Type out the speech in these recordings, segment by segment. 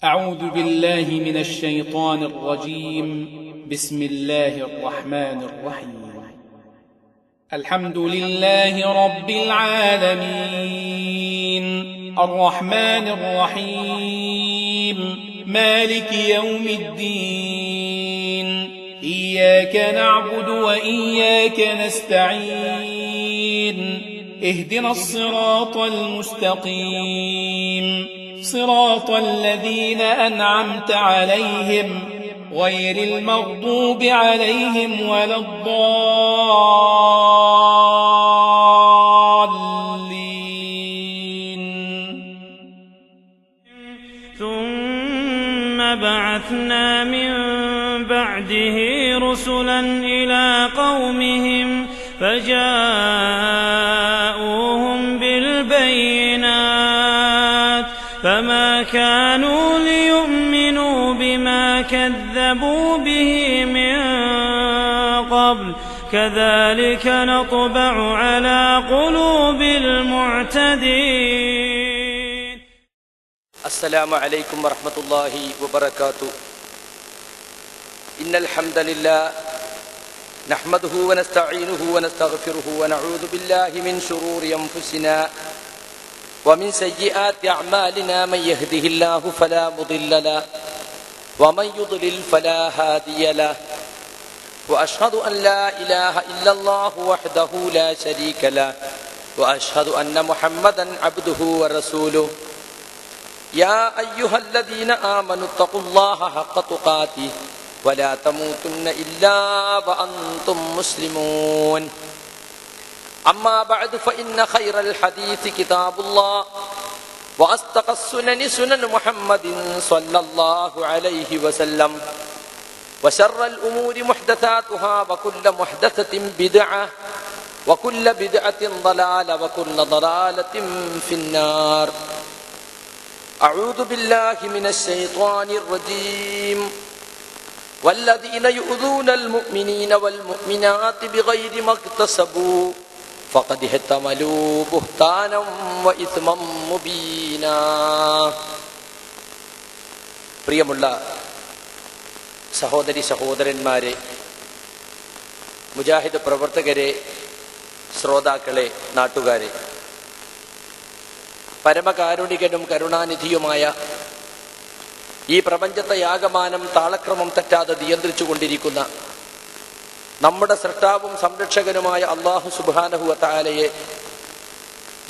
أعوذ بالله من الشيطان الرجيم. بسم الله الرحمن الرحيم. الحمد لله رب العالمين الرحمن الرحيم مالك يوم الدين إياك نعبد وإياك نستعين اهدنا الصراط المستقيم صراط الذين أنعمت عليهم غير المغضوب عليهم ولا الضالين. ثم بعثنا من بعده رسلا إلى قومهم فجاءوهم بالبينات فما كانوا ليؤمنوا بما كذبوا به من قبل كذلك نطبع على قلوب المعتدين. السلام عليكم ورحمة الله وبركاته. إن الحمد لله نحمده ونستعينه ونستغفره ونعوذ بالله من شرور أنفسنا ومن سيئات أعمالنا. من يهده الله فلا مضل له ومن يضلل فلا هادي له وأشهد أن لا إله إلا الله وحده لا شريك له وأشهد أن محمدا عبده ورسوله. يا أيها الذين آمنوا اتقوا الله حق تقاته ولا تموتن إلا وأنتم مسلمون. أما بعد فإن خير الحديث كتاب الله وأصدق السنن سنن محمد صلى الله عليه وسلم وشر الأمور محدثاتها وكل محدثة بدعة وكل بدعة ضلالة وكل ضلالة في النار. أعوذ بالله من الشيطان الرجيم. والذين يؤذون المؤمنين والمؤمنات بغير ما اكتسبوا فقد احتملوا بهتانا وإثما مبينا. പ്രിയമുള്ള സഹോദരി സഹോദരന്മാരെ, മുജാഹിദ് പ്രവർത്തകരെ, ശ്രോതാക്കളെ, നാട്ടുകാരെ, പരമകാരുണികനും കരുണാനിധിയുമായ ഈ പ്രപഞ്ചത്തെ യാഗമാനം താളക്രമം തെറ്റാതെ നിയന്ത്രിച്ചു കൊണ്ടിരിക്കുന്ന നമ്മുടെ സൃഷ്ടാവും സംരക്ഷകനുമായ അല്ലാഹു സുബ്ഹാനഹു വ തആലയെ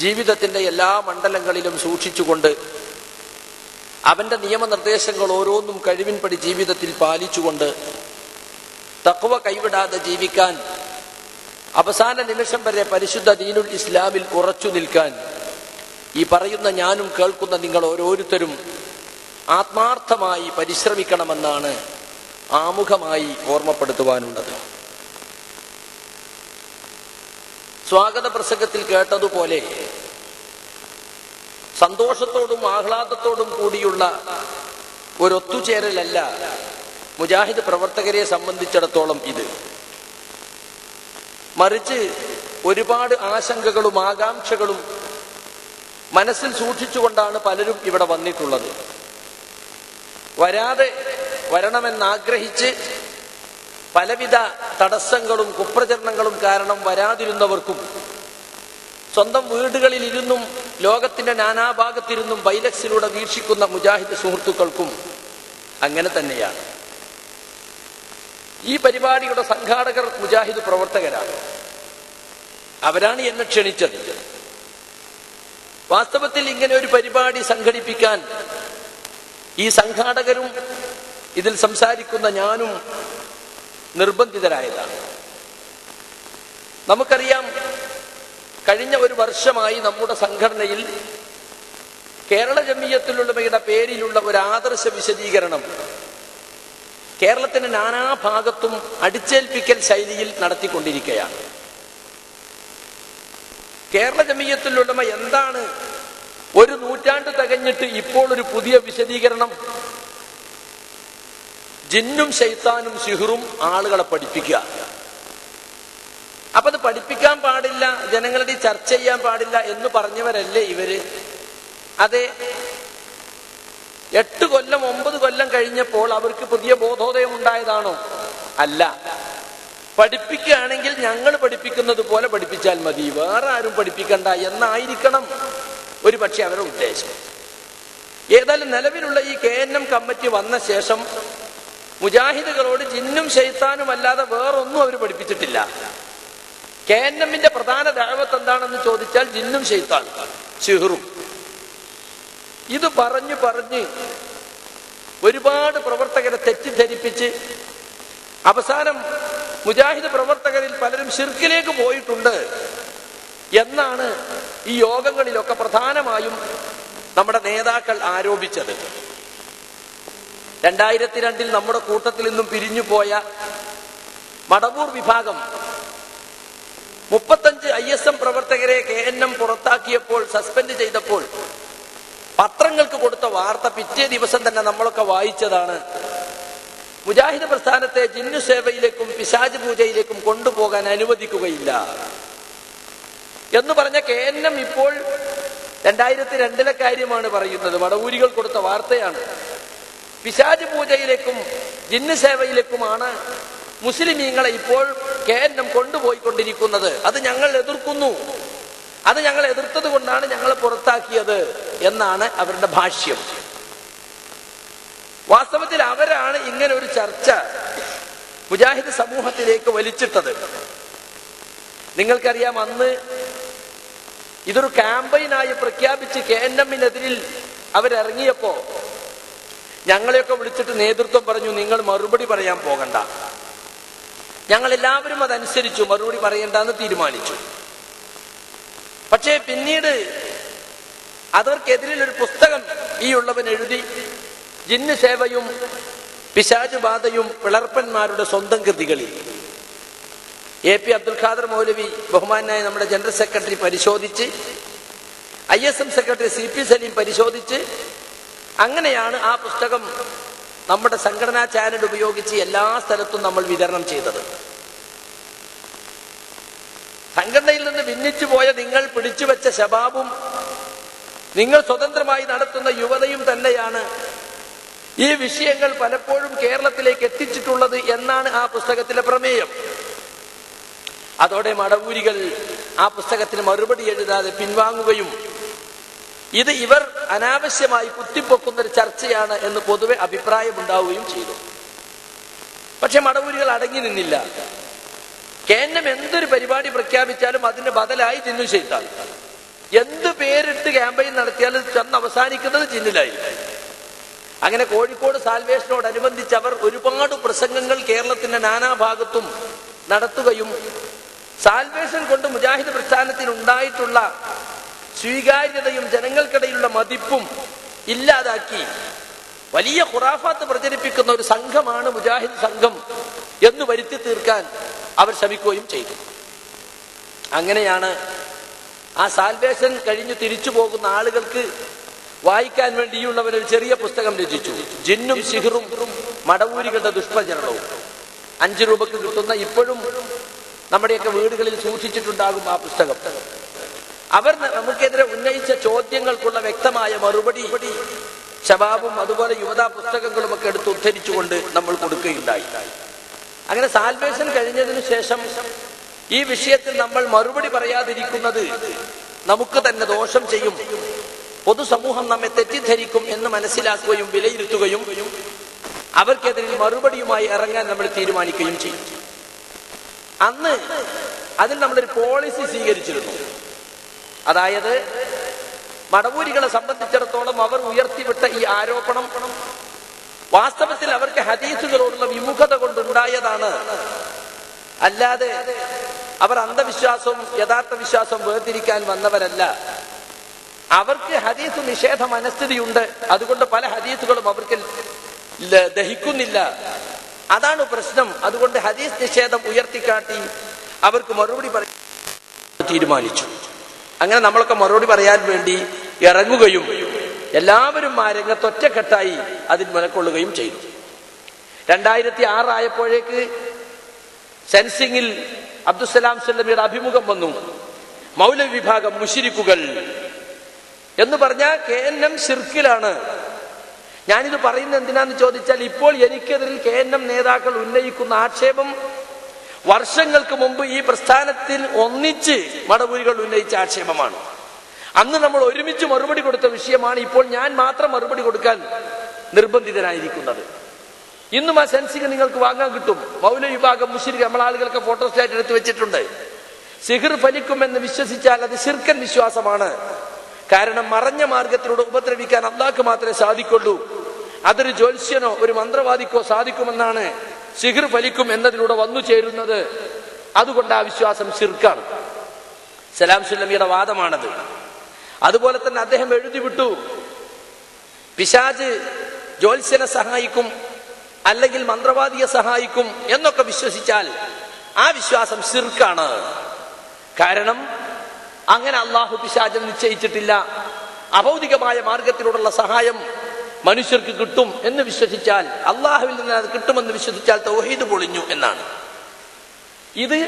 ജീവിതത്തിന്റെ എല്ലാ മണ്ഡലങ്ങളിലും സൂക്ഷിച്ചുകൊണ്ട് അവന്റെ നിയമനിർദ്ദേശങ്ങൾ ഓരോന്നും കഴിവിൻപടി ജീവിതത്തിൽ പാലിച്ചുകൊണ്ട് തഖ്വ കൈവിടാതെ ജീവിക്കാൻ, അവസാന നിമിഷം വരെ പരിശുദ്ധ ദീനുൽ ഇസ്ലാമിൽ ഉറച്ചു നിൽക്കാൻ ഈ പറയുന്ന ഞാനും കേൾക്കുന്ന നിങ്ങൾ ഓരോരുത്തരും ആത്മാർത്ഥമായി പരിശ്രമിക്കണമെന്നാണ് ആമുഖമായി ഓർമ്മപ്പെടുത്തുവാനുള്ളത്. സ്വാഗത പ്രസംഗത്തിൽ കേട്ടതുപോലെ സന്തോഷത്തോടും ആഹ്ലാദത്തോടും കൂടിയുള്ള ഒരൊത്തുചേരലല്ല മുജാഹിദ് പ്രവർത്തകരെ സംബന്ധിച്ചിടത്തോളം ഇത്. മറിച്ച് ഒരുപാട് ആശങ്കകളും ആകാംക്ഷകളും മനസ്സിൽ സൂക്ഷിച്ചുകൊണ്ടാണ് പലരും ഇവിടെ വന്നിട്ടുള്ളത്. വരാതെ വരണമെന്നാഗ്രഹിച്ച് പലവിധ തടസ്സങ്ങളും കുപ്രചരണങ്ങളും കാരണം വരാതിരുന്നവർക്കും, സ്വന്തം വീടുകളിൽ ഇരുന്നും ലോകത്തിന്റെ നാനാഭാഗത്തിരുന്നും ബൈലക്സിലൂടെ വീക്ഷിക്കുന്ന മുജാഹിദ് സുഹൃത്തുക്കൾക്കും അങ്ങനെ തന്നെയാണ്. ഈ പരിപാടിയുടെ സംഘാടകർ മുജാഹിദ് പ്രവർത്തകരാണ്. അവരാണ് എന്നെ ക്ഷണിച്ചത്. വാസ്തവത്തിൽ ഇങ്ങനെ ഒരു പരിപാടി സംഘടിപ്പിക്കാൻ ഈ സംഘാടകരും ഇതിൽ സംസാരിക്കുന്ന ഞാനും നിർബന്ധിതരായതാണ്. നമുക്കറിയാം, കഴിഞ്ഞ ഒരു വർഷമായി നമ്മുടെ സംഘടനയിൽ കേരള ജമിയത്തുൽ ഉലമയുടെ പേരിലുള്ള ഒരു ആദർശ വിശദീകരണം കേരളത്തിന്റെ നാനാഭാഗത്തും അടിച്ചേൽപ്പിക്കൽ ശൈലിയിൽ നടത്തിക്കൊണ്ടിരിക്കുകയാണ്. കേരള ജമിയത്തുൽ ഉലമ എന്താണ്? ഒരു നൂറ്റാണ്ട് തികഞ്ഞിട്ട് ഇപ്പോൾ ഒരു പുതിയ വിശദീകരണം. ജിന്നും ശൈത്താനും സിഹ്റും ആളുകളെ പഠിപ്പിക്കുക. അപ്പൊ അത് പഠിപ്പിക്കാൻ പാടില്ല, ജനങ്ങളുടെ ചർച്ച ചെയ്യാൻ പാടില്ല എന്ന് പറഞ്ഞവരല്ലേ ഇവര്? അതെ, 8 കൊല്ലം 9 കൊല്ലം കഴിഞ്ഞപ്പോൾ അവർക്ക് പുതിയ ബോധോദയം ഉണ്ടായതാണോ? അല്ല. പഠിപ്പിക്കുകയാണെങ്കിൽ ഞങ്ങൾ പഠിപ്പിക്കുന്നത് പോലെ പഠിപ്പിച്ചാൽ മതി, വേറെ ആരും പഠിപ്പിക്കണ്ട എന്നായിരിക്കണം ഒരു പക്ഷെ അവരുടെ ഉദ്ദേശം. ഏതായാലും നിലവിലുള്ള ഈ KNM കമ്മിറ്റി വന്ന ശേഷം മുജാഹിദുകളോട് ജിന്നും ശൈത്താനും അല്ലാതെ വേറൊന്നും അവർ പഠിപ്പിച്ചിട്ടില്ല. KNM-ന്റെ പ്രധാന ദഅവത്ത് എന്താണെന്ന് ചോദിച്ചാൽ ജിന്നും ശൈത്താനും സിഹ്റും. ഇത് പറഞ്ഞ് ഒരുപാട് പ്രവർത്തകരെ തെറ്റിദ്ധരിപ്പിച്ച് അവസാനം മുജാഹിദ് പ്രവർത്തകരിൽ പലരും ശിർക്കിലേക്ക് പോയിട്ടുണ്ട് എന്നാണ് ഈ യോഗങ്ങളിലൊക്കെ പ്രധാനമായും നമ്മുടെ നേതാക്കൾ ആരോപിച്ചത്. 2002 നമ്മുടെ കൂട്ടത്തിൽ നിന്നും പിരിഞ്ഞു പോയ മടവൂർ വിഭാഗം 35 ISM പ്രവർത്തകരെ KNM പുറത്താക്കിയപ്പോൾ, സസ്പെൻഡ് ചെയ്തപ്പോൾ പത്രങ്ങൾക്ക് കൊടുത്ത വാർത്ത പിറ്റേ ദിവസം തന്നെ നമ്മളൊക്കെ വായിച്ചതാണ്. മുജാഹിദ് പ്രസ്ഥാനത്തെ ജിന്നു സേവയിലേക്കും പിശാച് പൂജയിലേക്കും കൊണ്ടുപോകാൻ അനുവദിക്കുകയില്ല എന്ന് പറഞ്ഞ KNM ഇപ്പോൾ 2002 കാര്യമാണ് പറയുന്നത്. മടവൂരികൾ കൊടുത്ത വാർത്തയാണ്. പിശാച് പൂജയിലേക്കും ജിന്നു സേവയിലേക്കുമാണ് മുസ്ലിമീങ്ങളെ ഇപ്പോൾ KNM കൊണ്ടുപോയിക്കൊണ്ടിരിക്കുന്നത്. അത് ഞങ്ങൾ എതിർക്കുന്നു. അത് ഞങ്ങൾ എതിർത്തത് കൊണ്ടാണ് ഞങ്ങളെ പുറത്താക്കിയത് എന്നാണ് അവരുടെ ഭാഷ്യം. വാസ്തവത്തിൽ അവരാണ് ഇങ്ങനെ ഒരു ചർച്ച മുജാഹിദ് സമൂഹത്തിലേക്ക് വലിച്ചിട്ടത്. നിങ്ങൾക്കറിയാം, അന്ന് ഇതൊരു ക്യാമ്പയിനായി പ്രഖ്യാപിച്ച് KNM-നെതിരിൽ അവരിറങ്ങിയപ്പോ ഞങ്ങളെയൊക്കെ വിളിച്ചിട്ട് നേതൃത്വം പറഞ്ഞു, നിങ്ങൾ മറുപടി പറയാൻ പോകണ്ട. ഞങ്ങൾ എല്ലാവരും അതനുസരിച്ചു, മറുപടി പറയണ്ടെന്ന് തീരുമാനിച്ചു. പക്ഷേ പിന്നീട് അവർക്കെതിരിൽ ഒരു പുസ്തകം ഈ ഉള്ളവൻ എഴുതി. ജിന്ന് സേവയും പിശാച് ബാധയും പിളർപ്പന്മാരുടെ സ്വന്തം കൃതികളിൽ. AP അബ്ദുൽ ഖാദർ മൗലവി ബഹുമാനായ നമ്മുടെ ജനറൽ സെക്രട്ടറി പരിശോധിച്ച്, ISM സെക്രട്ടറി CP സലീം പരിശോധിച്ച്, അങ്ങനെയാണ് ആ പുസ്തകം നമ്മുടെ സംഘടനാ ചാനൽ ഉപയോഗിച്ച് എല്ലാ സ്ഥലത്തും നമ്മൾ വിതരണം ചെയ്തത്. സംഘടനയിൽ നിന്ന് ഭിന്നിച്ചു പോയ നിങ്ങൾ പിടിച്ചുവെച്ച ശബാബും നിങ്ങൾ സ്വതന്ത്രമായി നടത്തുന്ന യുവതയും തന്നെയാണ് ഈ വിഷയങ്ങൾ പലപ്പോഴും കേരളത്തിലേക്ക് എത്തിച്ചിട്ടുള്ളത് എന്നാണ് ആ പുസ്തകത്തിലെ പ്രമേയം. അതോടെ മടവൂരികൾ ആ പുസ്തകത്തിന് മറുപടി എഴുതാതെ പിൻവാങ്ങുകയും ഇത് ഇവർ അനാവശ്യമായി കുത്തിപ്പൊക്കുന്നൊരു ചർച്ചയാണ് എന്ന് പൊതുവെ അഭിപ്രായമുണ്ടാവുകയും ചെയ്തു. പക്ഷെ മടവൂരികൾ അടങ്ങി നിന്നില്ല. KNM എന്തൊരു പരിപാടി പ്രഖ്യാപിച്ചാലും അതിന് ബദലായി ജിന്നു ശൈത്താൻ. എന്ത് പേരിട്ട് ക്യാമ്പയിൻ നടത്തിയാലും ചെന്ന് അവസാനിക്കുന്നത് ജിന്നിലായി. അങ്ങനെ കോഴിക്കോട് സാൽവേഷനോടനുബന്ധിച്ച് അവർ ഒരുപാട് പ്രസംഗങ്ങൾ കേരളത്തിന്റെ നാനാഭാഗത്തും നടത്തുകയും സാൽവേഷൻ കൊണ്ട് മുജാഹിദ് പ്രസ്ഥാനത്തിന് ഉണ്ടായിട്ടുള്ള സ്വീകാര്യതയും ജനങ്ങൾക്കിടയിലുള്ള മതിപ്പും ഇല്ലാതാക്കി വലിയ ഖുറാഫാത്ത് പ്രചരിപ്പിക്കുന്ന ഒരു സംഘമാണ് മുജാഹിദ് സംഘം എന്ന് വരുത്തി തീർക്കാൻ അവർ ശ്രമിക്കുകയും ചെയ്തു. അങ്ങനെയാണ് ആ സാൽവേഷൻ കഴിഞ്ഞു തിരിച്ചു പോകുന്ന ആളുകൾക്ക് വായിക്കാൻ വേണ്ടിയുള്ളവർ ഒരു ചെറിയ പുസ്തകം രചിച്ചു. ജിന്നും സിഹ്റും മടവൂരികളുടെ ദുഷ്പ്രചരണവും. 5 രൂപക്ക് കിട്ടുന്ന, ഇപ്പോഴും നമ്മുടെയൊക്കെ വീടുകളിൽ സൂക്ഷിച്ചിട്ടുണ്ടാകും ആ പുസ്തകം. അവർ നമുക്കെതിരെ ഉന്നയിച്ച ചോദ്യങ്ങൾക്കുള്ള വ്യക്തമായ മറുപടി ശബാബും അതുപോലെ യുവതാ പുസ്തകങ്ങളും ഒക്കെ എടുത്ത് ഉദ്ധരിച്ചുകൊണ്ട് നമ്മൾ കൊടുക്കുകയുണ്ടായി. അങ്ങനെ സാൽവേഷൻ കഴിഞ്ഞതിനു ശേഷം ഈ വിഷയത്തിൽ നമ്മൾ മറുപടി പറയാതിരിക്കുന്നത് നമുക്ക് തന്നെ ദോഷം ചെയ്യും, പൊതുസമൂഹം നമ്മെ തെറ്റിദ്ധരിക്കും എന്ന് മനസ്സിലാക്കുകയും വിലയിരുത്തുകയും അവർക്കെതിരെ മറുപടിയുമായി ഇറങ്ങാൻ നമ്മൾ തീരുമാനിക്കുകയും ചെയ്യും. അന്ന് അതിൽ നമ്മളൊരു പോളിസി സ്വീകരിച്ചിരുന്നു. അതായത് മടവൂരികളെ സംബന്ധിച്ചിടത്തോളം അവർ ഉയർത്തിവിട്ട ഈ ആരോപണം വാസ്തവത്തിൽ അവർക്ക് ഹദീസുകളോടുള്ള വിമുഖത കൊണ്ടുണ്ടായതാണ്. അല്ലാതെ അവർ അന്ധവിശ്വാസവും യഥാർത്ഥ വിശ്വാസവും വേർതിരിക്കാൻ വന്നവരല്ല. അവർക്ക് ഹദീസ് നിഷേധ മനസ്ഥിതിയുണ്ട്. അതുകൊണ്ട് പല ഹദീസുകളും അവർക്ക് ദഹിക്കുന്നില്ല. അതാണ് പ്രശ്നം. അതുകൊണ്ട് ഹദീസ് നിഷേധം ഉയർത്തിക്കാട്ടി അവർക്ക് മറുപടി പറയാൻ തീരുമാനിച്ചു. അങ്ങനെ നമ്മളൊക്കെ മറുപടി പറയാൻ വേണ്ടി ഇറങ്ങുകയും എല്ലാവരും ആ രംഗത്ത് ഒറ്റക്കെട്ടായി അതിൽ മുനക്കൊള്ളുകയും ചെയ്തു. 2006 ആയപ്പോഴേക്ക് സെൻസിംഗിൽ അബ്ദുസലാം സ്വല്ലമിയുടെ അഭിമുഖം വന്നു. മൗലവി വിഭാഗം മുശ്രിക്കുകൾ എന്ന് പറഞ്ഞാൽ KNM ശിർക്കിലാണ്. ഞാനിത് പറയുന്നത് എന്തിനാന്ന് ചോദിച്ചാൽ, ഇപ്പോൾ എനിക്കെതിരിൽ KNM നേതാക്കൾ ഉന്നയിക്കുന്ന ആക്ഷേപം വർഷങ്ങൾക്ക് മുമ്പ് ഈ പ്രസ്ഥാനത്തിൽ ഒന്നിച്ച് മടവൂരികൾ ഉന്നയിച്ച ആക്ഷേപമാണ്. അന്ന് നമ്മൾ ഒരുമിച്ച് മറുപടി കൊടുത്ത വിഷയമാണ്. ഇപ്പോൾ ഞാൻ മാത്രം മറുപടി കൊടുക്കാൻ നിർബന്ധിതനായിരിക്കുന്നത്. ഇന്നും ആ സെൻസിങ് നിങ്ങൾക്ക് വാങ്ങാൻ കിട്ടും. മൗലവി വിഭാഗം മുശ്രിക്ക് നമ്മളെ ആളുകളൊക്കെ ഫോട്ടോസ്റ്റാറ്റ് എടുത്ത് വെച്ചിട്ടുണ്ട്. സിഹിർ ഫലിക്കുമെന്ന് വിശ്വസിച്ചാൽ അത് ശിർക്കൻ വിശ്വാസമാണ്. കാരണം മറഞ്ഞ മാർഗത്തിലൂടെ ഉപദ്രവിക്കാൻ അല്ലാഹ്ക്ക് മാത്രമേ സാധിക്കുള്ളൂ. അതൊരു ജ്യോത്സ്യനോ ഒരു മന്ത്രവാദിക്കോ സാധിക്കുമെന്നാണ് സിഹിർ ഫലിക്കും എന്നതിലൂടെ വന്നു ചേരുന്നത്. അതുകൊണ്ട് ആ വിശ്വാസം ശിർക്കാണ്. സലാം സുല്ലമിയുടെ വാദമാണത്. അതുപോലെ തന്നെ അദ്ദേഹം എഴുതി വിട്ടു, പിശാച് ജ്യോത്സ്യനെ സഹായിക്കും അല്ലെങ്കിൽ മന്ത്രവാദിയെ സഹായിക്കും എന്നൊക്കെ വിശ്വസിച്ചാൽ ആ വിശ്വാസം ശിർക്കാണ്. കാരണം അങ്ങനെ അള്ളാഹു പിശാചിനെ നിശ്ചയിച്ചിട്ടില്ല. അഭൗതികമായ മാർഗത്തിലൂടെയുള്ള സഹായം മനുഷ്യർക്ക് കിട്ടും എന്ന് വിശ്വസിച്ചാൽ, അള്ളാഹുവിൽ നിന്ന് അത് കിട്ടുമെന്ന് വിശ്വസിച്ചാൽ തൗഹീദ് പൊളിഞ്ഞു എന്നാണ്. ഇത്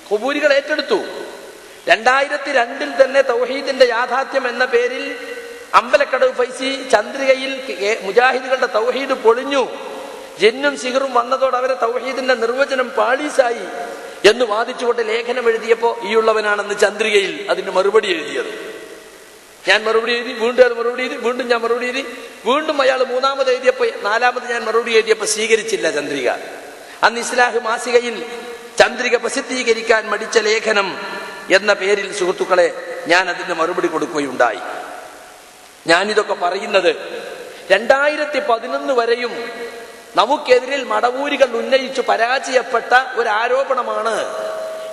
ഖുബൂരികൾ ഏറ്റെടുത്തു. 2002 തന്നെ തൗഹീദിന്റെ യാഥാർത്ഥ്യം എന്ന പേരിൽ അമ്പലക്കടവ് ഫൈസി ചന്ദ്രികയിൽ മുജാഹിദുകളുടെ തൗഹീദ് പൊളിഞ്ഞു, ജിന്നും സിഹറും വന്നതോടെ അവരെ തൗഹീദിന്റെ നിർവചനം പാളീസായി എന്ന് വാദിച്ചുകൊണ്ട് ലേഖനം എഴുതിയപ്പോ ഈ ഉള്ളവനാണെന്ന് ചന്ദ്രികയിൽ അതിന് മറുപടി എഴുതിയത്. ഞാൻ മറുപടി എഴുതി, വീണ്ടും അത് മറുപടി എഴുതി, വീണ്ടും ഞാൻ മറുപടി എഴുതി, വീണ്ടും അയാൾ മൂന്നാമത് എഴുതിയപ്പോ, നാലാമത് ഞാൻ മറുപടി എഴുതിയപ്പോ സ്വീകരിച്ചില്ല ചന്ദ്രിക. അന്ന് ഇസ്ലാഹ് മാസികയിൽ ചന്ദ്രിക പ്രസിദ്ധീകരിക്കാൻ മടിച്ച ലേഖനം എന്ന പേരിൽ സുഹൃത്തുക്കളെ ഞാൻ അതിന് മറുപടി കൊടുക്കുകയുണ്ടായി. ഞാനിതൊക്കെ പറയുന്നത് 2011 വരെയും നമുക്കെതിരിൽ മടവൂരികൾ ഉന്നയിച്ചു പരാജയപ്പെട്ട ഒരു ആരോപണമാണ്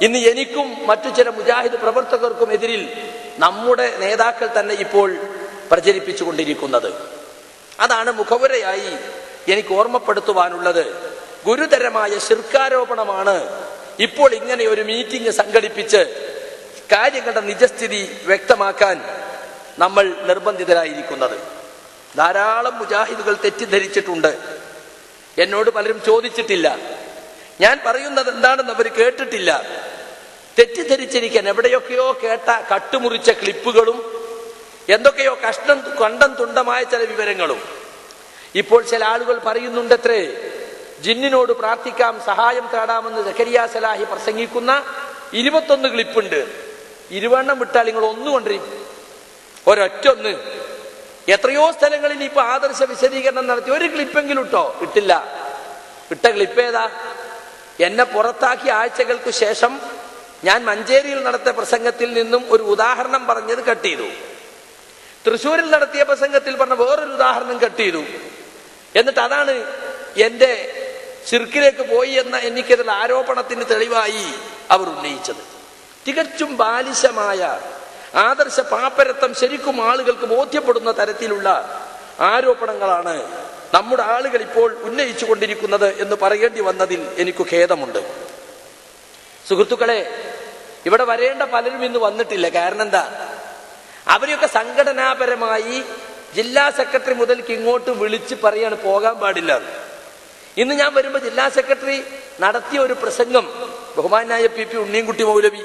ഇന്ന് എനിക്കും മറ്റു ചില മുജാഹിദ് പ്രവർത്തകർക്കും എതിരിൽ നമ്മുടെ നേതാക്കൾ തന്നെ ഇപ്പോൾ പ്രചരിപ്പിച്ചുകൊണ്ടിരിക്കുന്നത്. അതാണ് മുഖവുരയായി എനിക്ക് ഓർമ്മപ്പെടുത്തുവാനുള്ളത്. ഗുരുതരമായ ശിർക്കാരോപണമാണ് ഇപ്പോൾ ഇങ്ങനെ ഒരു മീറ്റിംഗ് സംഘടിപ്പിച്ച് കാര്യങ്ങളുടെ നിജസ്ഥിതി വ്യക്തമാക്കാൻ നമ്മൾ നിർബന്ധിതരായിരിക്കുന്നത്. ധാരാളം മുജാഹിദുകൾ തെറ്റിദ്ധരിച്ചിട്ടുണ്ട്. എന്നോട് പലരും ചോദിച്ചിട്ടില്ല, ഞാൻ പറയുന്നത് എന്താണെന്ന് അവർ കേട്ടിട്ടില്ല. തെറ്റിദ്ധരിച്ചിരിക്കാൻ എവിടെയൊക്കെയോ കേട്ട കട്ടുമുറിച്ച ക്ലിപ്പുകളും എന്തൊക്കെയോ കണ്ടം തുണ്ടമായ ചില വിവരങ്ങളും. ഇപ്പോൾ ചില ആളുകൾ പറയുന്നുണ്ടത്രേ, ജിന്നിനോട് പ്രാർത്ഥിക്കാം, സഹായം തേടാമെന്ന് സക്കരിയ സലാഹി പ്രസംഗിക്കുന്ന 21 ക്ലിപ്പുണ്ട്. 20 വിട്ടാൽ നിങ്ങൾ ഒന്നുകൊണ്ടിരിക്കും, ഒരൊറ്റൊന്ന്. എത്രയോ സ്ഥലങ്ങളിൽ ഇപ്പൊ ആദർശ വിശദീകരണം നടത്തി ഒരു ക്ലിപ്പെങ്കിലും ഇട്ടോ? ഇട്ടില്ല. ഇട്ട ക്ലിപ്പ് ഏതാ? എന്നെ പുറത്താക്കിയ ആഴ്ചകൾക്ക് ശേഷം ഞാൻ മഞ്ചേരിയിൽ നടത്തിയ പ്രസംഗത്തിൽ നിന്നും ഒരു ഉദാഹരണം പറഞ്ഞത് കട്ട് ചെയ്തു. തൃശ്ശൂരിൽ നടത്തിയ പ്രസംഗത്തിൽ പറഞ്ഞ വേറൊരു ഉദാഹരണം കട്ട് ചെയ്തു. എന്നിട്ട് അതാണ് എന്റെ ശിർക്കിലേക്ക് പോയി എന്ന എനിക്കെതിരെ ആരോപണത്തിന് തെളിവായി അവർ ഉന്നയിച്ചത്. തികച്ചും ബാലിശമായ ആദർശ പാപ്പരത്വം ശരിക്കും ആളുകൾക്ക് ബോധ്യപ്പെടുന്ന തരത്തിലുള്ള ആരോപണങ്ങളാണ് നമ്മുടെ ആളുകൾ ഇപ്പോൾ ഉന്നയിച്ചു കൊണ്ടിരിക്കുന്നത് എന്ന് പറയേണ്ടി വന്നതിൽ എനിക്ക് ഖേദമുണ്ട്. സുഹൃത്തുക്കളെ, ഇവിടെ വരേണ്ട പലരും ഇന്ന് വന്നിട്ടില്ല. കാരണം എന്താ? അവരെയൊക്കെ സംഘടനാപരമായി ജില്ലാ സെക്രട്ടറി മുതൽക്ക് ഇങ്ങോട്ട് വിളിച്ച് പറയാണ് പോകാൻ പാടില്ല. ഇന്ന് ഞാൻ വരുമ്പോൾ ജില്ലാ സെക്രട്ടറി നടത്തിയ ഒരു പ്രസംഗം, ബഹുമാനായ PP ഉണ്ണിയൻകുട്ടി മൗലവി,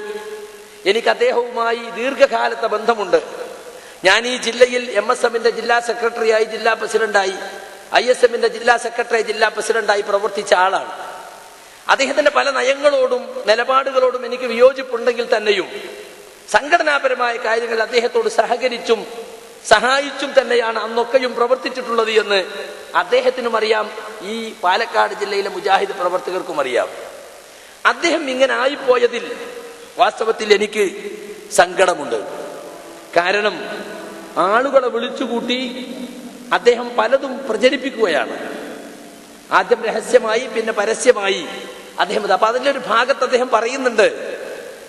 എനിക്ക് അദ്ദേഹവുമായി ദീർഘകാലത്തെ ബന്ധമുണ്ട്. ഞാൻ ഈ ജില്ലയിൽ MSMന്റെ ജില്ലാ സെക്രട്ടറിയായി, ജില്ലാ പ്രസിഡന്റായി, ISMന്റെ ജില്ലാ സെക്രട്ടറി, ജില്ലാ പ്രസിഡന്റായി പ്രവർത്തിച്ച ആളാണ്. അദ്ദേഹത്തിന്റെ പല നയങ്ങളോടും നിലപാടുകളോടും എനിക്ക് വിയോജിപ്പുണ്ടെങ്കിൽ തന്നെയും സംഘടനാപരമായ കാര്യങ്ങൾ അദ്ദേഹത്തോട് സഹകരിച്ചും സഹായിച്ചും തന്നെയാണ് അന്നൊക്കെയും പ്രവർത്തിച്ചിട്ടുള്ളത് എന്ന് അദ്ദേഹത്തിനും അറിയാം, ഈ പാലക്കാട് ജില്ലയിലെ മുജാഹിദ് പ്രവർത്തകർക്കും അറിയാം. അദ്ദേഹം ഇങ്ങനെ ആയിപ്പോയതിൽ വാസ്തവത്തിൽ എനിക്ക് സങ്കടമുണ്ട്. കാരണം ആളുകളെ വിളിച്ചുകൂട്ടി അദ്ദേഹം പലതും പ്രചരിപ്പിക്കുകയാണ്. ആദ്യം രഹസ്യമായി, പിന്നെ പരസ്യമായി അദ്ദേഹം. അപ്പൊ അതിന്റെ ഒരു ഭാഗത്ത് അദ്ദേഹം പറയുന്നുണ്ട്,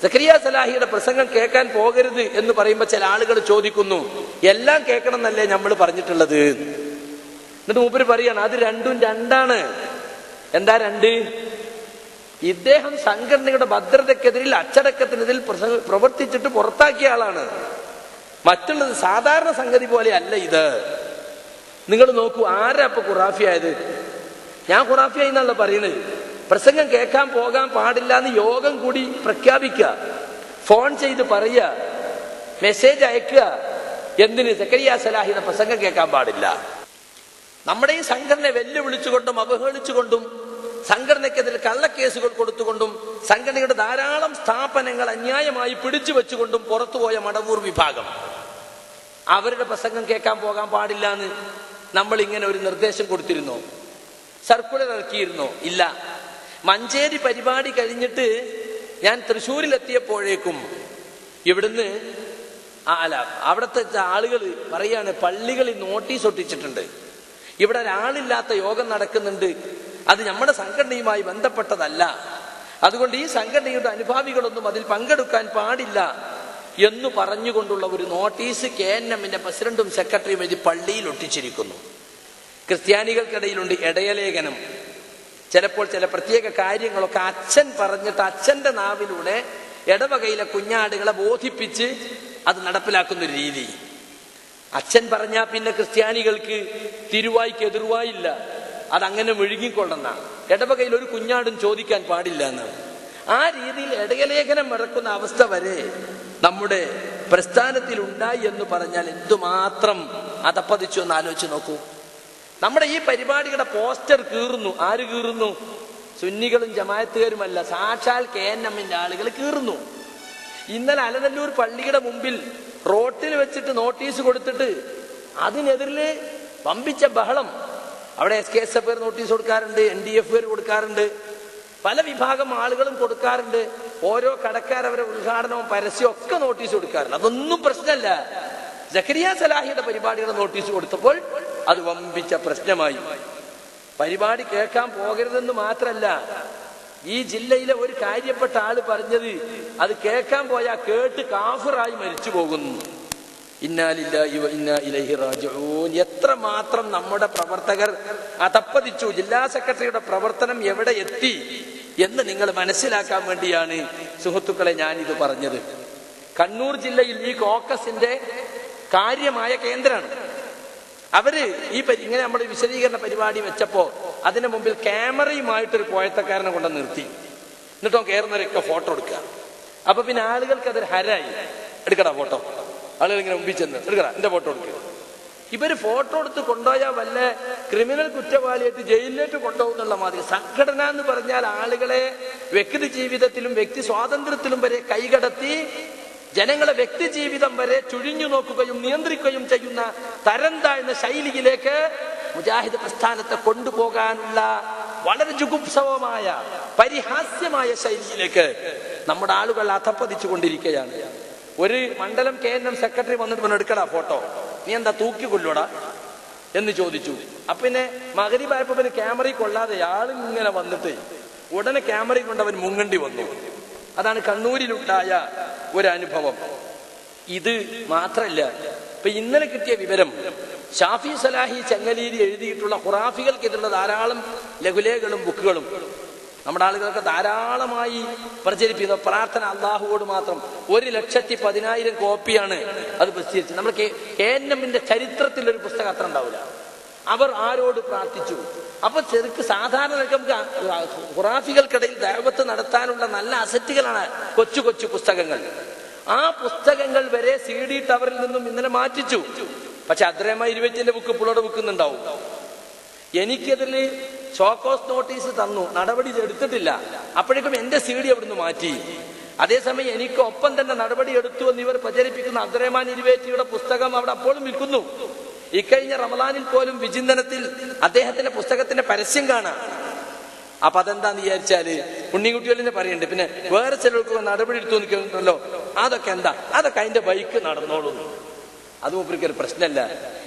സക്കരിയ സലാഹിയുടെ പ്രസംഗം കേൾക്കാൻ പോകരുത് എന്ന് പറയുമ്പോൾ ചില ആളുകൾ ചോദിക്കുന്നു, എല്ലാം കേൾക്കണം എന്നല്ലേ നമ്മൾ പറഞ്ഞിട്ടുള്ളത്? എന്നിട്ട് മൂപ്പര് പറയാണ്, അത് രണ്ടും രണ്ടാണ്. എന്താ രണ്ട്? ഇദ്ദേഹം സംഘടനയുടെ ഭദ്രതക്കെതിരിൽ അച്ചടക്കത്തിനെതിരിൽ പ്രവർത്തിച്ചിട്ട് പുറത്താക്കിയ ആളാണ്. മറ്റുള്ളത് സാധാരണ സംഗതി പോലെ അല്ല ഇത്. നിങ്ങൾ നോക്കൂ, ആരാ ഇപ്പൊ ഖുറാഫിയായത്? ഞാൻ ഖുറാഫിയായി എന്നല്ല പറയുന്നത്. പ്രസംഗം കേൾക്കാൻ പോകാൻ പാടില്ല എന്ന് യോഗം കൂടി പ്രഖ്യാപിക്കുക, ഫോൺ ചെയ്ത് പറയുക, മെസ്സേജ് അയക്കുക. എന്തിന്? സക്കരിയ സലാഹിയുടെ പ്രസംഗം കേൾക്കാൻ പാടില്ല. നമ്മുടെ ഈ സംഘടനയെ വെല്ലുവിളിച്ചുകൊണ്ടും അവഹേളിച്ചുകൊണ്ടും സംഘടനയ്ക്കെതിരെ കള്ളക്കേസുകൾ കൊടുത്തുകൊണ്ടും സംഘടനയുടെ ധാരാളം സ്ഥാപനങ്ങൾ അന്യായമായി പിടിച്ചു വെച്ചുകൊണ്ടും പുറത്തുപോയ മടവൂർ വിഭാഗം, അവരുടെ പ്രസംഗം കേൾക്കാൻ പോകാൻ പാടില്ല എന്ന് നമ്മൾ ഇങ്ങനെ ഒരു നിർദ്ദേശം കൊടുത്തിരുന്നോ? സർക്കുലർ ഇറക്കിയിരുന്നോ? ഇല്ല. മഞ്ചേരി പരിപാടി കഴിഞ്ഞിട്ട് ഞാൻ തൃശ്ശൂരിലെത്തിയപ്പോഴേക്കും ഇവിടുന്ന് അവിടുത്തെ ആളുകൾ പറയാണ്, പള്ളികളിൽ നോട്ടീസ് ഒട്ടിച്ചിട്ടുണ്ട്, ഇവിടെ ഒരാളില്ലാത്ത യോഗം നടക്കുന്നുണ്ട്, അത് നമ്മുടെ സംഘടനയുമായി ബന്ധപ്പെട്ടതല്ല, അതുകൊണ്ട് ഈ സംഘടനയുടെ അനുഭാവികളൊന്നും അതിൽ പങ്കെടുക്കാൻ പാടില്ല എന്ന് പറഞ്ഞുകൊണ്ടുള്ള ഒരു നോട്ടീസ് KNMന്റെ പ്രസിഡന്റും സെക്രട്ടറിയും എഴുതി പള്ളിയിൽ ഒട്ടിച്ചിരിക്കുന്നു. ക്രിസ്ത്യാനികൾക്കിടയിലുണ്ട് ഇടയലേഖനം. ചിലപ്പോൾ ചില പ്രത്യേക കാര്യങ്ങളൊക്കെ അച്ഛൻ പറഞ്ഞിട്ട് അച്ഛന്റെ നാവിലൂടെ ഇടവകയിലെ കുഞ്ഞാടുകളെ ബോധിപ്പിച്ച് അത് നടപ്പിലാക്കുന്നൊരു രീതി. അച്ഛൻ പറഞ്ഞാൽ പിന്നെ ക്രിസ്ത്യാനികൾക്ക് തിരുവായ്ക്ക് എതിർവായില്ല, അതങ്ങനെ മുഴുകിക്കൊള്ളുന്ന. ഇടവകയിൽ ഒരു കുഞ്ഞാടും ചോദിക്കാൻ പാടില്ല എന്നാണ്. ആ രീതിയിൽ ഇടയലേഖനം ഇറക്കുന്ന അവസ്ഥ വരെ നമ്മുടെ പ്രസ്ഥാനത്തിൽ ഉണ്ടായി എന്ന് പറഞ്ഞാൽ എന്തുമാത്രം അതപ്പതിച്ചു എന്ന് ആലോചിച്ച് നോക്കൂ. നമ്മുടെ ഈ പരിപാടിയുടെ പോസ്റ്റർ കീറുന്നു. ആര് കീറുന്നു? സുന്നികളും ജമാഅത്തുകാരുമല്ല, സാക്ഷാൽ KNMന്റെ ആളുകൾ കീറുന്നു. ഇന്നലെ അലനല്ലൂർ പള്ളിയുടെ മുമ്പിൽ റോട്ടിൽ വെച്ചിട്ട് നോട്ടീസ് കൊടുത്തിട്ട് അതിനെതിരെ വമ്പിച്ച ബഹളം. അവിടെ SKSF നോട്ടീസ് കൊടുക്കാറുണ്ട്, NDF കൊടുക്കാറുണ്ട്, പല വിഭാഗം ആളുകളും കൊടുക്കാറുണ്ട്. ഓരോ കടക്കാരവരെ ഉദ്ഘാടനവും പരസ്യവും ഒക്കെ നോട്ടീസ് കൊടുക്കാറുണ്ട്. അതൊന്നും പ്രശ്നമല്ല. സക്കരിയ സലാഹിയുടെ പരിപാടിയുടെ നോട്ടീസ് കൊടുത്തപ്പോൾ അത് വമ്പിച്ച പ്രശ്നമായി. പരിപാടി കേൾക്കാൻ പോകരുതെന്ന് മാത്രല്ല, ഈ ജില്ലയിലെ ഒരു കാര്യപ്പെട്ട ആള് പറഞ്ഞത്, അത് കേൾക്കാൻ പോയാൽ കേട്ട് കാഫിറായി മരിച്ചു പോകുന്നു. ഇന്നാ ലില്ലാഹി വ ഇന്നാ ഇലൈഹി റാജിഊൻ. എത്രമാത്രം നമ്മുടെ പ്രവർത്തകർ അതപ്പതിച്ചു. ജില്ലാ സെക്രട്ടറിയുടെ പ്രവർത്തനം എവിടെ എത്തി എന്ന് നിങ്ങൾ മനസ്സിലാക്കാൻ വേണ്ടിയാണ് സുഹൃത്തുക്കളെ ഞാനിത് പറഞ്ഞത്. കണ്ണൂർ ജില്ലയിൽ ഈ കോക്കസിന്റെ കാര്യമായ കേന്ദ്രമാണ്. അവര് ഇങ്ങനെ നമ്മുടെ വിശദീകരണ പരിപാടി വെച്ചപ്പോ അതിന് മുമ്പിൽ ക്യാമറയുമായിട്ടൊരു പോയത്തക്കാരനെ കൊണ്ട് നിർത്തി. എന്നിട്ടോ കയറുന്നവരൊക്കെ ഫോട്ടോ എടുക്കുക. അപ്പൊ പിന്നെ ആളുകൾക്ക് അതൊരു ഹരായി. എടുക്കടാ ഫോട്ടോ. ആളുകൾ ഇങ്ങനെ മുമ്പിൽ ചെന്ന് എടുക്കടാ എന്റെ ഫോട്ടോ എടുക്കുക. ഇവര് ഫോട്ടോ എടുത്ത് കൊണ്ടുപോയാൽ വല്ല ക്രിമിനൽ കുറ്റവാളിയായിട്ട് ജയിലിലേക്ക് കൊണ്ടുപോകുന്നുള്ള മാതിരി. സംഘടന എന്ന് പറഞ്ഞാൽ ആളുകളെ വ്യക്തി ജീവിതത്തിലും വ്യക്തി സ്വാതന്ത്ര്യത്തിലും വരെ കൈകടത്തി ജനങ്ങളെ വ്യക്തി ജീവിതം വരെ ചുഴിഞ്ഞു നോക്കുകയും നിയന്ത്രിക്കുകയും ചെയ്യുന്ന തരം താഴ്ന്ന ശൈലിയിലേക്ക് മുജാഹിദ് പ്രസ്ഥാനത്തെ കൊണ്ടുപോകാനുള്ള വളരെ ജുഗുപ്സവമായ പരിഹാസ്യമായ ശൈലിയിലേക്ക് നമ്മുടെ ആളുകൾ അധപ്പതിച്ചു കൊണ്ടിരിക്കുകയാണ്. ഒരു മണ്ഡലം KNM സെക്രട്ടറി വന്നിട്ട് പറഞ്ഞു, എടുക്കടാ ഫോട്ടോ, നീ എന്താ തൂക്കി കൊല്ലൂടാ എന്ന് ചോദിച്ചു. അപ്പൊ പിന്നെ മഗ്‌രിബായപ്പോ പിന്നെ ക്യാമറയിൽ കൊള്ളാതെ ആളിങ്ങനെ വന്നിട്ട് ഉടനെ ക്യാമറയിൽ കൊണ്ട് അവൻ മുങ്ങണ്ടി വന്നു. അതാണ് കണ്ണൂരിലുണ്ടായ ഒരനുഭവം. ഇത് മാത്രല്ല, ഇപ്പൊ ഇന്നലെ കിട്ടിയ വിവരം, ഷാഫി സലാഹി ചെങ്ങലീരി എഴുതിയിട്ടുള്ള ഖുറാഫികൾക്കെതിരുള്ള ധാരാളം ലഘുലേഖകളും ബുക്കുകളും നമ്മുടെ ആളുകൾക്ക് ധാരാളമായി പ്രചരിപ്പിക്കുന്ന പ്രാർത്ഥന അള്ളാഹുവോട് മാത്രം 1,10,000 കോപ്പിയാണ് അത് പ്രസിദ്ധീകരിച്ചത്. നമ്മൾ KNMന്റെ ചരിത്രത്തിൽ ഒരു പുസ്തകം അത്ര ഉണ്ടാവില്ല. അവർ ആരോട് പ്രാർത്ഥിച്ചു. അപ്പൊ ശരിക്ക് സാധാരണ നമുക്ക് ഖുറാഫികൾക്കിടയിൽ ദഅവത്ത് നടത്താനുള്ള നല്ല അസറ്റുകളാണ് കൊച്ചു കൊച്ചു പുസ്തകങ്ങൾ. ആ പുസ്തകങ്ങൾ വരെ CD ടവറിൽ നിന്നും ഇന്നലെ മാറ്റിച്ചു. പക്ഷെ അദ്രഹ്മാൻ 20ന്റെ ബുക്ക് പുള്ളോടെ ബുക്കുന്നുണ്ടാവും. എനിക്കെതിൽ ഷോക്കോസ് നോട്ടീസ് തന്നു, നടപടി എടുത്തിട്ടില്ല. അപ്പോഴേക്കും എന്റെ CD അവിടുന്ന് മാറ്റി. അതേസമയം എനിക്ക് ഒപ്പം തന്നെ നടപടി എടുത്തു എന്ന് ഇവർ പ്രചരിപ്പിക്കുന്ന അബ്ദുറഹ്മാൻ 20യുടെ പുസ്തകം അവിടെ അപ്പോഴും വിൽക്കുന്നു. ഇക്കഴിഞ്ഞ റമദാനിൽ പോലും വിചിന്തനത്തിൽ അദ്ദേഹത്തിന്റെ പുസ്തകത്തിന്റെ പരസ്യം കാണാം. അപ്പൊ അതെന്താന്ന് വിചാരിച്ചാല് ഉണ്ണിക്കുട്ടികളിനെ പറയുന്നുണ്ട്, പിന്നെ വേറെ ചിലർക്ക് നടപടി എടുത്തു നിൽക്കുന്നുണ്ടല്ലോ, അതൊക്കെ എന്താ, അതൊക്കെ അതിന്റെ ബൈക്ക് നടന്നോളൂ. അത് മൂപ്പർക്ക് ഒരു പ്രശ്നമല്ല.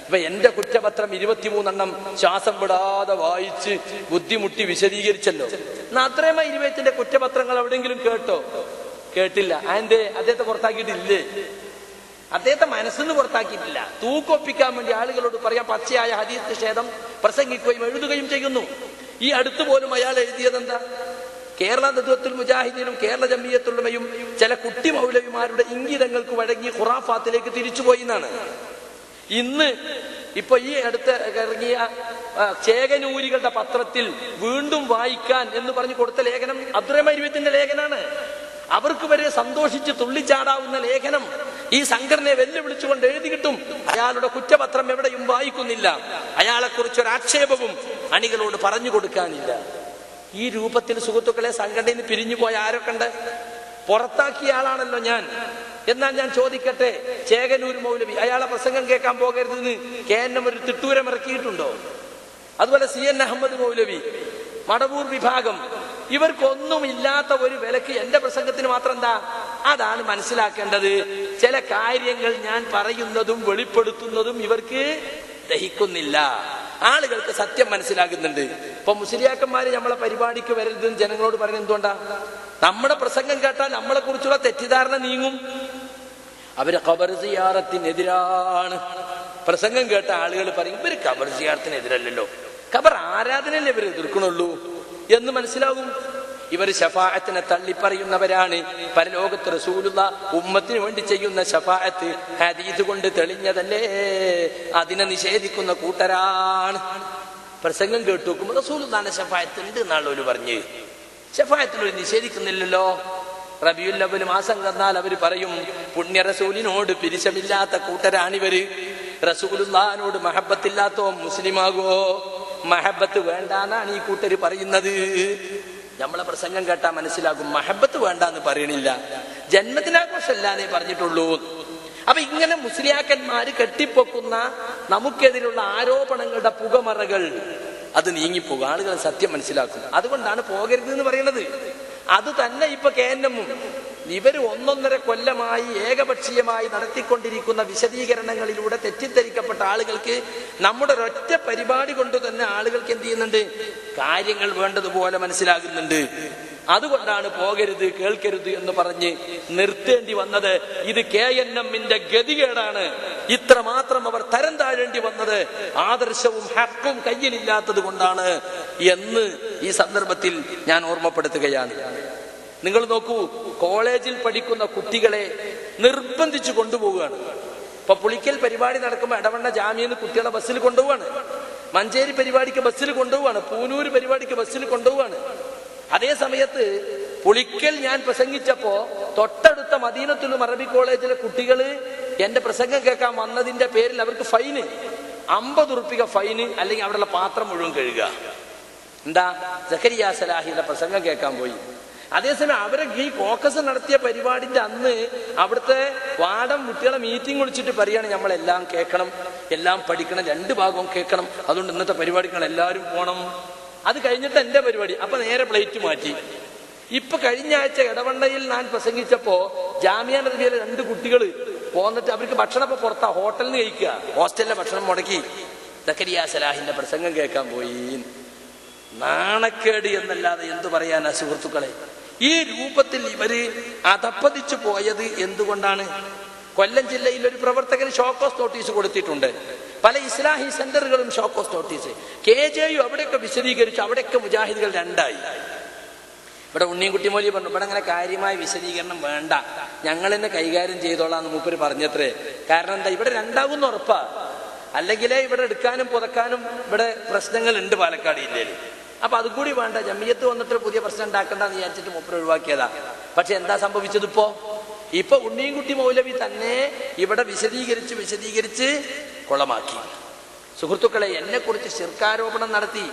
ഇപ്പൊ എന്റെ കുറ്റപത്രം 23 ശ്വാസം വിടാതെ വായിച്ച് ബുദ്ധിമുട്ടി വിശദീകരിച്ചല്ലോ. അത്രയും 20ന്റെ കുറ്റപത്രങ്ങൾ എവിടെയെങ്കിലും കേട്ടോ? കേട്ടില്ല. അദ്ദേഹത്തെ പുറത്താക്കിയിട്ടില്ലേ? അദ്ദേഹത്തെ മനസ്സിന്ന് പുറത്താക്കിയിട്ടില്ല. തൂക്കൊപ്പിക്കാൻ വേണ്ടി ആളുകളോട് പറയാൻ പച്ചയായ ഹദീസ് നിഷേധം പ്രസംഗിക്കുകയും എഴുതുകയും ചെയ്യുന്നു. ഈ അടുത്ത് പോലും അയാൾ എഴുതിയതെന്താ? കേരള നദ്വത്തുൽ മുജാഹിദീനും കേരള ജംഇയ്യത്തുൽ ചില കുട്ടി മൗലവിമാരുടെ ഇംഗിതങ്ങൾക്ക് വഴങ്ങി ഖുറാഫാത്തിലേക്ക് തിരിച്ചുപോയി എന്നാണ്. ഇന്ന് ഇപ്പൊ ഈ അടുത്ത് ഇറങ്ങിയ ചേകനൂരികളുടെ പത്രത്തിൽ വീണ്ടും വായിക്കാൻ എന്ന് പറഞ്ഞു കൊടുത്ത ലേഖനം അബ്ദുറഹ്മാൻ 20ന്റെ ലേഖനാണ്. അവർക്ക് വരെ സന്തോഷിച്ച് തുള്ളിച്ചാടാവുന്ന ലേഖനം ഈ സംഘടനയെ വെല്ലുവിളിച്ചുകൊണ്ട് എഴുതി കിട്ടും. അയാളുടെ കുറ്റപത്രം എവിടെയും വായിക്കുന്നില്ല. അയാളെ കുറിച്ചൊരു ആക്ഷേപവും അണികളോട് പറഞ്ഞു കൊടുക്കാനില്ല. ഈ രൂപത്തിൽ സുഹൃത്തുക്കളെ സംഘടനയിൽ നിന്ന് പിരിഞ്ഞു പോയ ആരൊക്കെ ഉണ്ട്? പുറത്താക്കിയ ആളാണല്ലോ ഞാൻ. എന്നാൽ ഞാൻ ചോദിക്കട്ടെ, ചേകനൂർ മൗലവി അയാളെ പ്രസംഗം കേൾക്കാൻ പോകരുതെന്ന് KNM ഒരു തിട്ടൂരം ഇറക്കിയിട്ടുണ്ടോ? അതുപോലെ CN അഹമ്മദ് മൗലവി, മടവൂർ വിഭാഗം, ഇവർക്കൊന്നും ഇല്ലാത്ത ഒരു വിലക്ക് എന്റെ പ്രസംഗത്തിന് മാത്രം എന്താ? അതാണ് മനസ്സിലാക്കേണ്ടത്. ചില കാര്യങ്ങൾ ഞാൻ പറയുന്നതും വെളിപ്പെടുത്തുന്നതും ഇവർക്ക് ദഹിക്കുന്നില്ല. ആളുകൾക്ക് സത്യം മനസ്സിലാകുന്നുണ്ട്. ഇപ്പൊ മുസ്ലിയാക്കന്മാര് നമ്മളെ പരിപാടിക്ക് വരരുതെന്ന് ജനങ്ങളോട് പറയുന്നത് എന്തുകൊണ്ടാ? നമ്മുടെ പ്രസംഗം കേട്ടാൽ നമ്മളെ കുറിച്ചുള്ള തെറ്റിദ്ധാരണ നീങ്ങും. അവര് ഖബർ സിയാറത്തിനെതിരാണ്. പ്രസംഗം കേട്ട ആളുകൾ പറയും ഇവര് ഖബർ സിയാറത്തിനെതിരല്ലല്ലോ, ഖബർ ആരാധനയല്ലേ ഇവർ എതിർക്കണുള്ളൂ എന്ന് മനസ്സിലാകും. ഇവർ ശഫാഅത്തിനെ തള്ളിപ്പറയുന്നവരാണ്. പരലോകത്ത് റസൂലുള്ള ഉമ്മത്തിന് വേണ്ടി ചെയ്യുന്ന ശഫാഅത്ത് ഹദീസ് കൊണ്ട് തെളിഞ്ഞതല്ലേ, അതിനെ നിഷേധിക്കുന്ന കൂട്ടരാണ്. പ്രസംഗം കേട്ടു നോക്കുമ്പോൾ റസൂലുള്ളാഹിന്റെ ശഫാഅത്ത് ഉണ്ട് എന്നാണ് പറഞ്ഞ്. ശഫാഅത്തിനൊരു നിഷേധിക്കുന്നില്ലല്ലോ. റബീഉൽ അവ്വൽ മാസം കടന്നാൽ അവർ പറയും പുണ്യ റസൂലിനോട് പിരിശമില്ലാത്ത കൂട്ടരാണിവര്. റസൂലുള്ളാഹിനോട് മഹബത്തില്ലാത്തോ മുസ്ലിമാകോ? മഹബത്ത് വേണ്ടാന്നാണ് ഈ കൂട്ടര് പറയുന്നത്. നമ്മളെ പ്രസംഗം കേട്ടാ മനസ്സിലാകും മഹബത്ത് വേണ്ടാന്ന് പറയണില്ല, ജന്മദിനാഘോഷമല്ലാന്നേ പറഞ്ഞിട്ടുള്ളൂ. അപ്പൊ ഇങ്ങനെ മുസ്ലിയാക്കന്മാര് കെട്ടിപ്പൊക്കുന്ന നമുക്കെതിരുള്ള ആരോപണങ്ങളുടെ പുകമറകൾ അത് നീങ്ങിപ്പോകും. ആളുകൾ സത്യം മനസ്സിലാക്കും. അതുകൊണ്ടാണ് പോകരുത് എന്ന് പറയുന്നത്. അത് തന്നെ ഇപ്പൊ KNM ഇവര് 1.5 കൊല്ലമായി ഏകപക്ഷീയമായി നടത്തിക്കൊണ്ടിരിക്കുന്ന വിശദീകരണങ്ങളിലൂടെ തെറ്റിദ്ധരിക്കപ്പെട്ട ആളുകൾക്ക് നമ്മുടെ ഒരൊറ്റ പരിപാടി കൊണ്ട് തന്നെ ആളുകൾക്ക് എന്ത് ചെയ്യുന്നുണ്ട്? കാര്യങ്ങൾ വേണ്ടതുപോലെ മനസ്സിലാകുന്നുണ്ട്. അതുകൊണ്ടാണ് പോകരുത് കേൾക്കരുത് എന്ന് പറഞ്ഞ് നിർത്തേണ്ടി വന്നത്. ഇത് KNM-ന്റെ ഗതികേടാണ്. ഇത്രമാത്രം അവർ തരം താഴേണ്ടി വന്നത് ആദർശവും ഹക്കും കയ്യിലില്ലാത്തത് കൊണ്ടാണ് എന്ന് ഈ സന്ദർഭത്തിൽ ഞാൻ ഓർമ്മപ്പെടുത്തുകയാണ്. നിങ്ങൾ നോക്കൂ, കോളേജിൽ പഠിക്കുന്ന കുട്ടികളെ നിർബന്ധിച്ചു കൊണ്ടുപോവുകയാണ്. ഇപ്പൊ പുളിക്കൽ പരിപാടി നടക്കുമ്പോൾ എടവണ്ണ ജാമ്യന്ന് കുട്ടികളെ ബസ്സിൽ കൊണ്ടുപോവാണ്, മഞ്ചേരി പരിപാടിക്ക് ബസ്സിൽ കൊണ്ടുപോവാണ്, പൂനൂര് പരിപാടിക്ക് ബസ്സിൽ കൊണ്ടുപോവാണ്. അതേ സമയത്ത് പുളിക്കൽ ഞാൻ പ്രസംഗിച്ചപ്പോ തൊട്ടടുത്ത മദീനത്തുൽ അറബി കോളേജിലെ കുട്ടികള് എന്റെ പ്രസംഗം കേൾക്കാൻ വന്നതിന്റെ പേരിൽ അവർക്ക് ഫൈന് 50 റുപ്യ ഫൈന്, അല്ലെങ്കിൽ അവിടെയുള്ള പാത്രം മുഴുവൻ കഴുകുക. എന്താ? സക്കരിയ സലാഹിയുടെ പ്രസംഗം കേൾക്കാൻ പോയി. അതേസമയം അവരെ ഈ കോക്കസ് നടത്തിയ പരിപാടിന്റെ അന്ന് അവിടുത്തെ വാർഡൻ കുട്ടികളെ മീറ്റിംഗ് വിളിച്ചിട്ട് പറയാണ് നമ്മളെല്ലാം കേൾക്കണം, എല്ലാം പഠിക്കണം, 2 ഭാഗവും കേൾക്കണം, അതുകൊണ്ട് ഇന്നത്തെ പരിപാടികൾ എല്ലാവരും പോണം. അത് കഴിഞ്ഞിട്ട് എന്റെ പരിപാടി. അപ്പൊ നേരെ പ്ലേറ്റ് മാറ്റി. ഇപ്പൊ കഴിഞ്ഞ ആഴ്ച എടവണ്ണയിൽ ഞാൻ പ്രസംഗിച്ചപ്പോ ജാമിയ നദിയിലെ 2 കുട്ടികൾ പോന്നിട്ട് അവർക്ക് ഭക്ഷണം ഇപ്പൊ പുറത്താ ഹോട്ടലിൽ നിന്ന് കഴിക്കുക, ഹോസ്റ്റലിലെ ഭക്ഷണം മുടക്കി സക്കരിയ സലാഹിന്റെ പ്രസംഗം കേൾക്കാൻ പോയി. നാണക്കേട് എന്നല്ലാതെ എന്തു പറയാനാ സുഹൃത്തുക്കളെ? ഈ രൂപത്തിൽ ഇവര് അധപ്പതിച്ചു പോയത് എന്തുകൊണ്ടാണ്? കൊല്ലം ജില്ലയിൽ ഒരു പ്രവർത്തകന് ഷോക്കോസ് നോട്ടീസ് കൊടുത്തിട്ടുണ്ട്. പല ഇസ്ലാഹി സെന്ററുകളും ഷോക്കോസ് നോട്ടീസ്. KJU അവിടെയൊക്കെ വിശദീകരിച്ചു. അവിടെയൊക്കെ മുജാഹിദുകൾ 2ആയി. ഇവിടെ ഉണ്ണിക്കുട്ടി മൗലവി പറഞ്ഞു ഇവിടെ അങ്ങനെ കാര്യമായ വിശദീകരണം വേണ്ട, ഞങ്ങൾ തന്നെ കൈകാര്യം ചെയ്തോളാന്ന് മൂപ്പര് പറഞ്ഞത്രേ. കാരണം എന്താ? ഇവിടെ 2ആകുന്ന ഉറപ്പാ. അല്ലെങ്കിലേ ഇവിടെ എടുക്കാനും പുതക്കാനും ഇവിടെ പ്രശ്നങ്ങൾ ഉണ്ട് പാലക്കാട് ജില്ലയിൽ. അപ്പൊ അതുകൂടി വേണ്ട, ജമിയത്ത് വന്നിട്ട് പുതിയ പ്രശ്നം ഉണ്ടാക്കണ്ടെന്ന് വിചാരിച്ചിട്ട് മൂപ്പര് ഒഴിവാക്കിയതാ. പക്ഷെ എന്താ സംഭവിച്ചത്? ഇപ്പൊ ഉണ്ണിക്കുട്ടി മൗലവി തന്നെ ഇവിടെ വിശദീകരിച്ച് കൊളമാക്കി. സുഹൃത്തുക്കളെ, എന്നെ കുറിച്ച് ശിർക്കാരോപണം നടത്തി